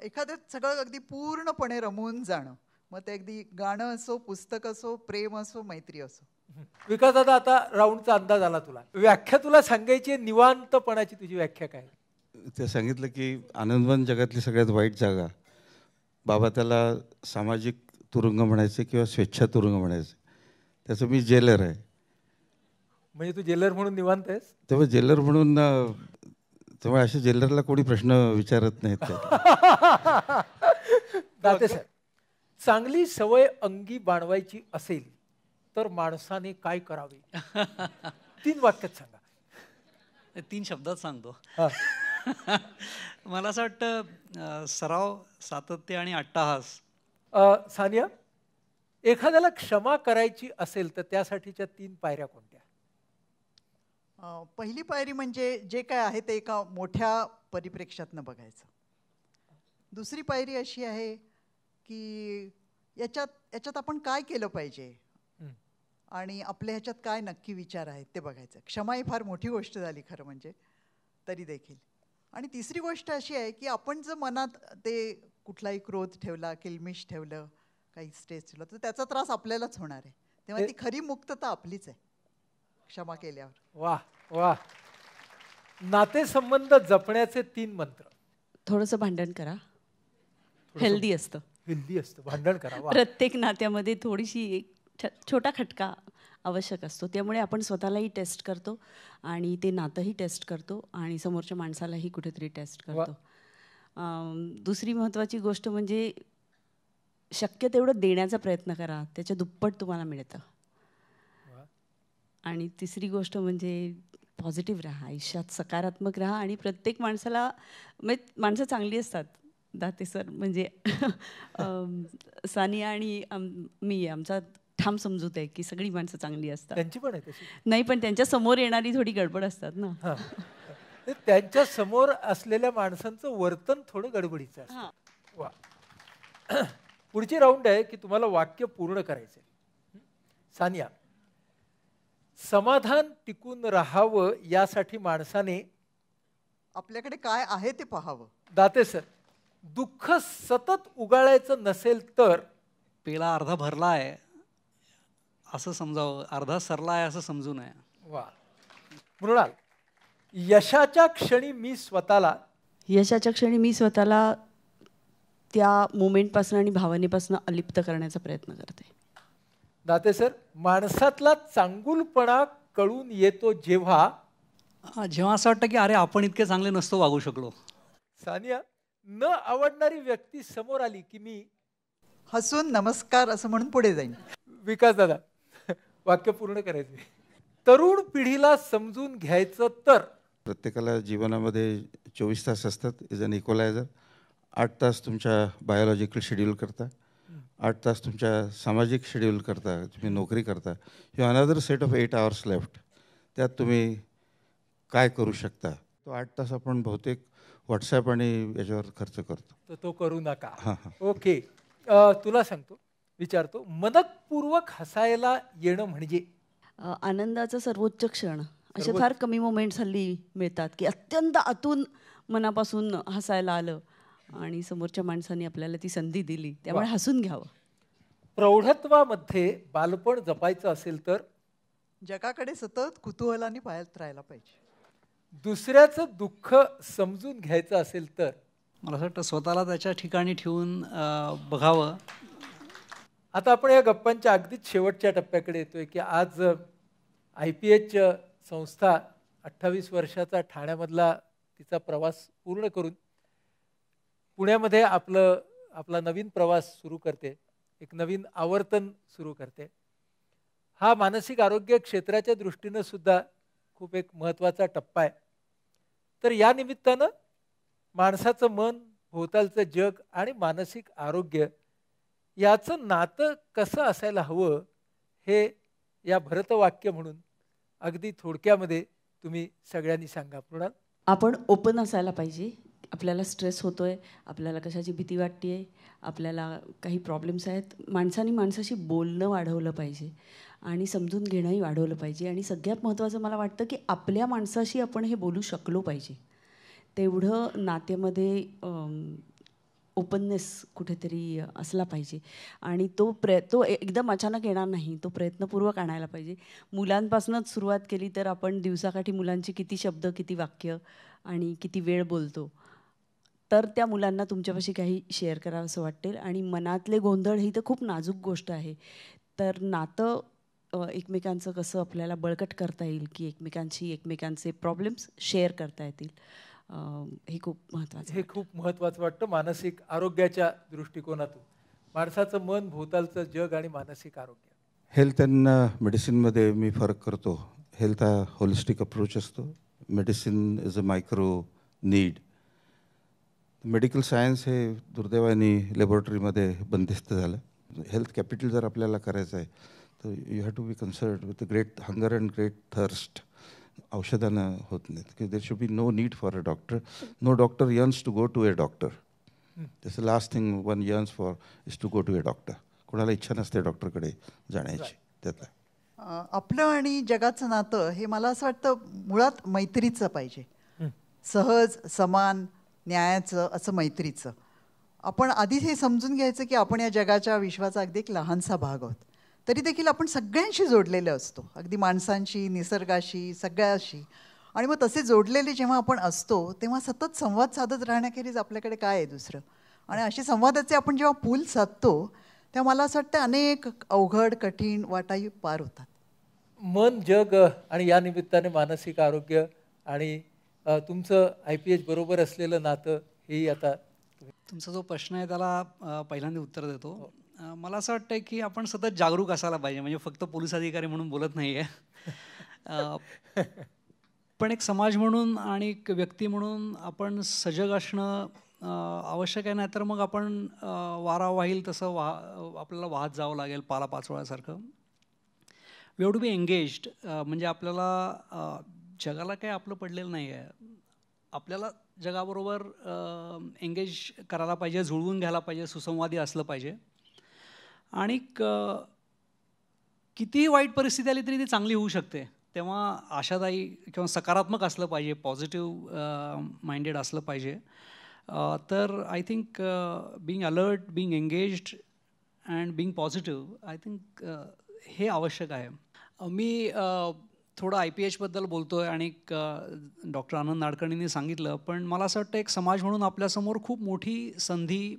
एखादं सगळं अगदी पूर्णपणे रमून जाणं. मग ते अगदी गाणं असो, पुस्तक असो, प्रेम असो, मैत्री असो. विकास दादा, आता राऊंडचा अंदाज आला तुला. व्याख्या तुला सांगायची आहे निवांतपणाची. तुझी व्याख्या काय? ते सांगितलं की आनंदवन जगातली सगळ्यात वाईट जागा, बाबा त्याला सामाजिक तुरुंग म्हणायचे किंवा स्वेच्छा तुरुंग म्हणायचे. त्याचं मी जेलर आहे. म्हणजे तू जेलर म्हणून निवांत आहेस? तेव्हा जेलर म्हणून, तेव्हा अशा जेलरला कोणी प्रश्न विचारत नाहीत. दाते सर, चांगली सवय अंगी बाणवायची असेल तर माणसाने काय करावे? 3 वाक्यात सांगा. 3 शब्दात सांगतो. मला असं वाटतं सराव, सातत्य आणि अट्टाहास. सानिया, एखाद्याला क्षमा करायची असेल तर त्यासाठीच्या 3 पायऱ्या कोणत्या? पहिली पायरी म्हणजे जे काय आहे ते एका मोठ्या परिप्रेक्ष्यातनं बघायचं. दुसरी पायरी अशी आहे की याच्यात आपण काय केलं पाहिजे आणि आपल्या ह्याच्यात काय नक्की विचार आहेत ते बघायचं. क्षमा ही फार मोठी गोष्ट झाली खरं म्हणजे. तरी देखील. आणि तिसरी गोष्ट अशी आहे की आपण जर मनात ते कुठलाही क्रोध ठेवला, किलमिश ठेवलं, काही स्ट्रेस ठेवलं, तर त्याचा त्रास आपल्यालाच होणार आहे. तेव्हा ती खरी मुक्तता आपलीच आहे क्षमा केल्यावर. वा वा. नातेसंबंध जपण्याचे 3 मंत्र. थोडंसं भांडण करा, हेल्दी असतं. हेल्दी असतं, भांडण करा. वा. प्रत्येक नात्यामध्ये थोडीशी एक छोटा खटका आवश्यक असतो. त्यामुळे आपण स्वतःलाही टेस्ट करतो आणि ते नातंही टेस्ट करतो आणि समोरच्या माणसालाही कुठेतरी टेस्ट करतो. दुसरी महत्त्वाची गोष्ट म्हणजे शक्य तेवढं देण्याचा प्रयत्न करा, त्याच्या दुप्पट तुम्हाला मिळतं. आणि तिसरी गोष्ट म्हणजे पॉझिटिव्ह राहा, आयुष्यात सकारात्मक राहा. आणि प्रत्येक माणसाला म्हणजे माणसं चांगली असतात दाते सर, म्हणजे सानिया आणि मी आमचा ठाम समजूत आहे की सगळी माणसं चांगली असतात. त्यांची पण आहे तशी नाही, पण त्यांच्या समोर येणारी थोडी गडबड असतात ना. त्यांच्या समोर असलेल्या माणसांचं वर्तन थोडं गडबडीचं असतं. वा. पुढची राऊंड आहे की तुम्हाला वाक्य पूर्ण करायचे. सानिया, समाधान टिकून राहावं यासाठी माणसाने आपल्याकडे काय आहे ते पाहावं. दाते सर, दुःख सतत उगाळायचं नसेल तर पेला अर्धा भरला आहे असं समजावं, अर्धा सरला आहे असं समजू नये. वा. मृणाल, यशाच्या क्षणी मी स्वतःला त्या मोमेंटपासून आणि भावनेपासून अलिप्त करण्याचा प्रयत्न करते. दाते सर, माणसातला चांगुलपणा कळून येतो जेव्हा असं वाटतं की अरे आपण इतके चांगले नसतो वागू शकलो. सानिया, न आवडणारी व्यक्ती समोर आली की मी हसून नमस्कार असं म्हणून पुढे जाईन. विकास दादा, वाक्य पूर्ण करायचे. तरुण पिढीला समजून घ्यायचं तर प्रत्येकाला जीवनामध्ये 24 तास असतात. Is an इक्वलायझर. 8 तास तुमच्या बायोलॉजिकल शेड्यूल करता, 8 तास तुमच्या सामाजिक शेड्यूल करता, तुम्ही नोकरी करता. You another set of 8 hours left. त्यात तुम्ही काय करू शकता? तो 8 तास आपण बहुतेक व्हॉट्सॲप आणि याच्यावर खर्च करतो. तर तो करू नका. हां हां. ओके. तुला सांगतो, विचारतो, मनपूर्वक हसायला येणं म्हणजे आनंदाचा सर्वोच्च क्षण. असे फार कमी मोमेंट्स हल्ली मिळतात की अत्यंत आतून मनापासून हसायला आलं आणि समोरच्या माणसाने आपल्याला ती संधी दिली, त्यामुळे हसून घ्यावं. प्रौढत्वामध्ये बालपण जपायचं असेल तर जगाकडे सतत कुतूहलाने पाहत राहायला पाहिजे. दुसऱ्याचं दुःख समजून घ्यायचं असेल तर मला असं वाटतं स्वतःला त्याच्या ठिकाणी ठेवून बघावं. आता आपण या गप्पांच्या अगदीच शेवटच्या टप्प्याकडे येतोय की आज IPH संस्था 28 वर्षाचा ठाण्यामधला तिचा प्रवास पूर्ण करून पुण्यामध्ये आपला नवीन प्रवास सुरू करते, एक नवीन आवर्तन सुरू करते. हा मानसिक आरोग्य क्षेत्राच्या दृष्टीनं सुद्धा खूप एक महत्त्वाचा टप्पा आहे. तर या निमित्तानं माणसाचं मन, भोवतालचं जग आणि मानसिक आरोग्य याचं नातं कसं असायला हवं हे या भरतवाक्य म्हणून अगदी थोडक्यामध्ये तुम्ही सगळ्यांनी सांगा. मृणाल, आपण ओपन असायला पाहिजे. आपल्याला स्ट्रेस होतोय, आपल्याला कशाची भीती वाटते, आपल्याला काही प्रॉब्लेम्स आहेत, माणसाशी बोलणं वाढवलं पाहिजे आणि समजून घेणंही वाढवलं पाहिजे. आणि सगळ्यात महत्त्वाचं मला वाटतं की आपल्या माणसाशी आपण हे बोलू शकलो पाहिजे. तेवढं नात्यामध्ये ओपननेस कुठेतरी असला पाहिजे. आणि तो एकदम अचानक येणार नाही, तो प्रयत्नपूर्वक आणायला पाहिजे. मुलांपासूनच सुरुवात केली तर आपण दिवसाकाठी मुलांची किती शब्द, किती वाक्य आणि किती वेळ बोलतो, तर त्या मुलांना तुमच्यापाशी काही शेअर करावं असं वाटेल. आणि मनातले गोंधळ ही तर खूप नाजूक गोष्ट आहे. तर नातं एकमेकांचं कसं आपल्याला बळकट करता येईल की एकमेकांचे प्रॉब्लेम्स शेअर करता येतील, हे खूप महत्त्वाचं वाटतं. मानसिक आरोग्याच्या दृष्टिकोनातून माणसाचं मन, भोवतालचं जग आणि मानसिक आरोग्य. हेल्थ अँड मेडिसिनमध्ये मी फरक करतो. हेल्थ हा होलिस्टिक अप्रोच असतो, medicine is a micro need. Medical science हे दुर्दैवाने लॅबोरेटरीमध्ये बंदिस्त झालं. हेल्थ कॅपिटल जर आपल्याला करायचं आहे तर you have to be concerned with the great hunger and great thirst. औषधानं होत नाहीत की there should be no need for a doctor. No doctor yearns to go to a doctor. This last thing one yearns for is to go to a doctor. कोणाला इच्छा नसते डॉक्टरकडे जाण्याची. त्यातलं आपलं आणि जगाचं नातं हे मला असं वाटतं मुळात मैत्रीचं पाहिजे. सहज, समान, न्यायाचं, असं मैत्रीचं. आपण आधीच हे समजून घ्यायचं की आपण या जगाच्या विश्वाचा अगदी एक लहानसा भाग आहोत. तरी देखील आपण सगळ्यांशी जोडलेले असतो, अगदी माणसांशी, निसर्गाशी, सगळ्याशी. आणि मग तसे जोडलेले जेव्हा आपण असतो तेव्हा सतत संवाद साधत राहण्याखेरीज आपल्याकडे काय आहे दुसरं. आणि असे संवादाचे आपण जेव्हा पूल साधतो तेव्हा मला असं वाटतं अनेक अवघड कठीण वाटाही पार होतात. मन, जग आणि या निमित्ताने मानसिक आरोग्य आणि तुमचं IPH बरोबर असलेलं नातं हेही आता. तुमचा जो प्रश्न आहे त्याला पहिल्यांदा उत्तर देतो. मला असं वाटतं की आपण सतत जागरूक असायला पाहिजे. म्हणजे फक्त पोलीस अधिकारी म्हणून बोलत नाही आहे, पण एक समाज म्हणून आणि एक व्यक्ती म्हणून आपण सजग असणं आवश्यक आहे. नाही तर मग आपण वारा वाहील तसं आपल्याला वाहत जावं लागेल पाला पाचोळ्यासारखं. We have to be engaged. म्हणजे आपल्याला जगाला काही आपलं पडलेलं नाही आहे. आपल्याला जगाबरोबर एंगेज करायला पाहिजे, जुळवून घ्यायला पाहिजे, सुसंवादी असलं पाहिजे. आणि कितीही वाईट परिस्थिती आली तरी ती चांगली होऊ शकते. तेव्हा आशादायी किंवा सकारात्मक असलं पाहिजे, पॉझिटिव्ह माइंडेड असलं पाहिजे. तर I think being alert, being engaged and being positive, I think हे आवश्यक आहे. मी थोडं IPHबद्दल बोलतो आहे आणि डॉक्टर आनंद नाडकर्णींनी सांगितलं, पण मला असं वाटतं एक समाज म्हणून आपल्यासमोर खूप मोठी संधी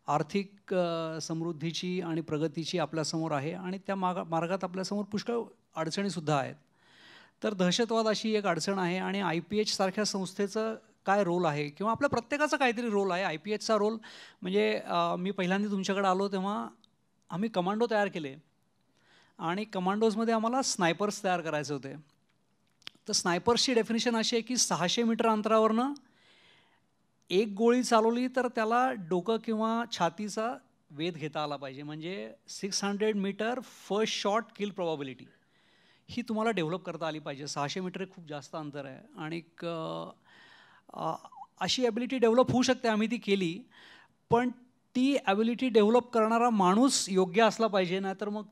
आर्थिक समृद्धीची आणि प्रगतीची आपल्यासमोर आहे. आणि त्या मार्गात आपल्यासमोर पुष्कळ अडचणीसुद्धा आहेत. तर दहशतवाद अशी एक अडचण आहे. आणि IPH सारख्या संस्थेचं काय रोल आहे किंवा आपल्या प्रत्येकाचा काहीतरी रोल आहे. IPHचा रोल म्हणजे मी पहिल्यांदा तुमच्याकडे आलो तेव्हा आम्ही कमांडो तयार केले आणि कमांडोजमध्ये आम्हाला स्नायपर्स तयार करायचे होते. तर स्नायपर्सची डेफिनेशन अशी आहे की 600 मीटर अंतरावरनं एक गोळी चालवली तर त्याला डोकं किंवा छातीचा वेध घेता आला पाहिजे. म्हणजे 600 metre first shot kill probability ही तुम्हाला डेव्हलप करता आली पाहिजे. 600 मीटर हे खूप जास्त अंतर आहे. आणि अशी ॲबिलिटी डेव्हलप होऊ शकते, आम्ही ती केली. पण ती ॲबिलिटी डेव्हलप करणारा माणूस योग्य असला पाहिजे, नाहीतर मग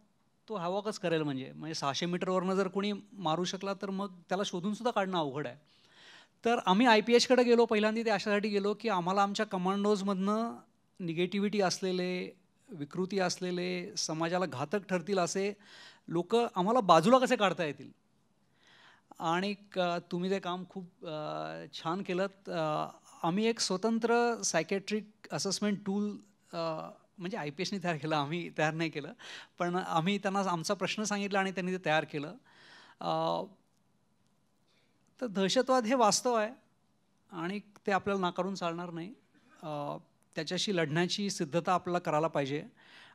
तो हवाकच करेल. म्हणजे 600 मीटरवरनं जर कोणी मारू शकला तर मग त्याला शोधूनसुद्धा काढणं अवघड आहे. तर आम्ही IPHकडे गेलो. पहिल्यांदा ते अशासाठी गेलो की आम्हाला आमच्या कमांडोजमधनं निगेटिव्हिटी असलेले, विकृती असलेले, समाजाला घातक ठरतील असे लोक आम्हाला बाजूला कसे काढता येतील. आणि तुम्ही ते काम खूप छान केलं. आम्ही एक स्वतंत्र सायकॅट्रिक असेसमेंट टूल म्हणजे IPHने तयार केलं, आम्ही तयार नाही केलं, पण आम्ही त्यांना आमचा प्रश्न सांगितला आणि त्यांनी ते तयार केलं. तर दहशतवाद हे वास्तव आहे आणि ते आपल्याला नाकारून चालणार नाही. त्याच्याशी लढण्याची सिद्धता आपल्याला करायला पाहिजे.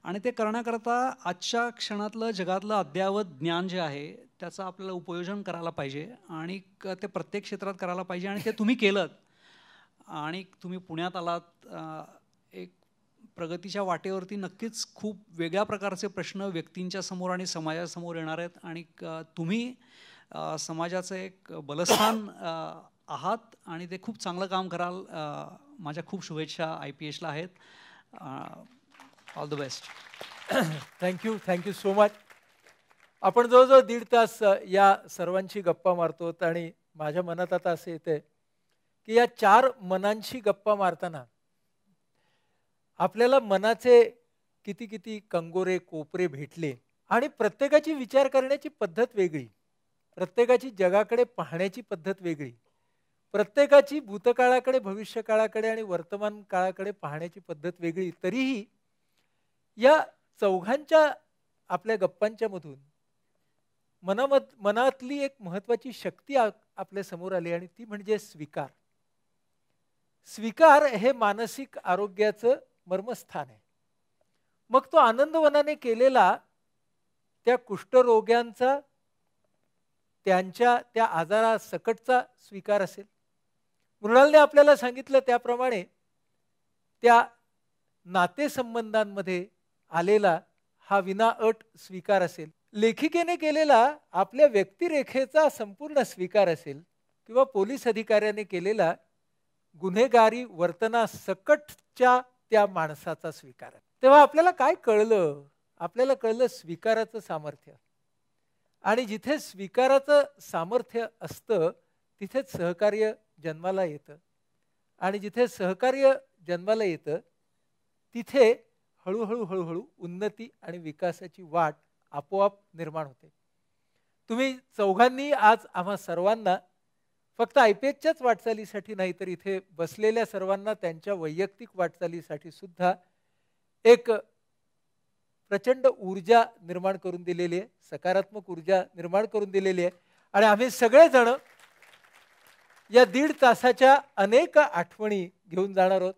आणि ते करण्याकरता आजच्या क्षणातलं जगातलं अद्ययावत ज्ञान जे आहे त्याचं आपल्याला उपयोजन करायला पाहिजे. आणि ते प्रत्येक क्षेत्रात करायला पाहिजे. आणि ते तुम्ही केलं आणि तुम्ही पुण्यात आलात. एक प्रगतीच्या वाटेवरती नक्कीच खूप वेगळ्या प्रकारचे प्रश्न व्यक्तींच्या समोर आणि समाजासमोर येणार आहेत. आणि तुम्ही समाजाचं एक बलस्थान आहात आणि ते खूप चांगलं काम कराल. माझ्या खूप शुभेच्छा IPHला आहेत. All the best. Thank you so much. आपण जवळजवळ 1.5 तास या सर्वांची गप्पा मारतो आणि माझ्या मनात आता असं येतंय की या 4 मनांशी गप्पा मारताना आपल्याला मनाचे किती किती कंगोरे कोपरे भेटले आणि प्रत्येकाची विचार करण्याची पद्धत वेगळी, प्रत्येकाची जगाकडे पाहण्याची पद्धत वेगळी, प्रत्येकाची भूतकाळाकडे, भविष्यकाळाकडे आणि वर्तमान काळाकडे पाहण्याची पद्धत वेगळी. तरीही या चौघांच्या आपल्या गप्पांच्या मधून मनातली एक महत्वाची शक्ती आपल्या समोर आली आणि ती म्हणजे स्वीकार. स्वीकार हे मानसिक आरोग्याचं मर्मस्थान आहे. मग तो आनंदवनाने केलेला त्या कुष्ठरोग्यांचा, त्यांच्या त्या आजारासकटचा स्वीकार असेल. मृणालने आपल्याला सांगितलं त्याप्रमाणे त्या नातेसंबंधांमध्ये आलेला हा विनाअट स्वीकार असेल. लेखिकेने केलेला आपल्या व्यक्तिरेखेचा संपूर्ण स्वीकार असेल किंवा पोलीस अधिकाऱ्याने केलेला गुन्हेगारी वर्तनासकटच्या त्या माणसाचा स्वीकार. तेव्हा आपल्याला काय कळलं? आपल्याला कळलं स्वीकाराचं सामर्थ्य. आणि जिथे स्वीकाराचं सामर्थ्य असतं तिथेच सहकार्य जन्माला येतं आणि जिथे सहकार्य जन्माला येतं तिथे हळूहळू हळूहळू उन्नती आणि विकासाची वाट आपोआप निर्माण होते. तुम्ही चौघांनी आज आम्हा सर्वांना फक्त IPSच्याच वाटचालीसाठी नाही तर इथे बसलेल्या सर्वांना त्यांच्या वैयक्तिक वाटचालीसाठी सुद्धा एक प्रचंड ऊर्जा निर्माण करून दिलेली आहे, सकारात्मक ऊर्जा निर्माण करून दिलेली आहे. आणि आम्ही सगळेजण या 1.5 तासाच्या अनेक आठवणी घेऊन जाणार आहोत.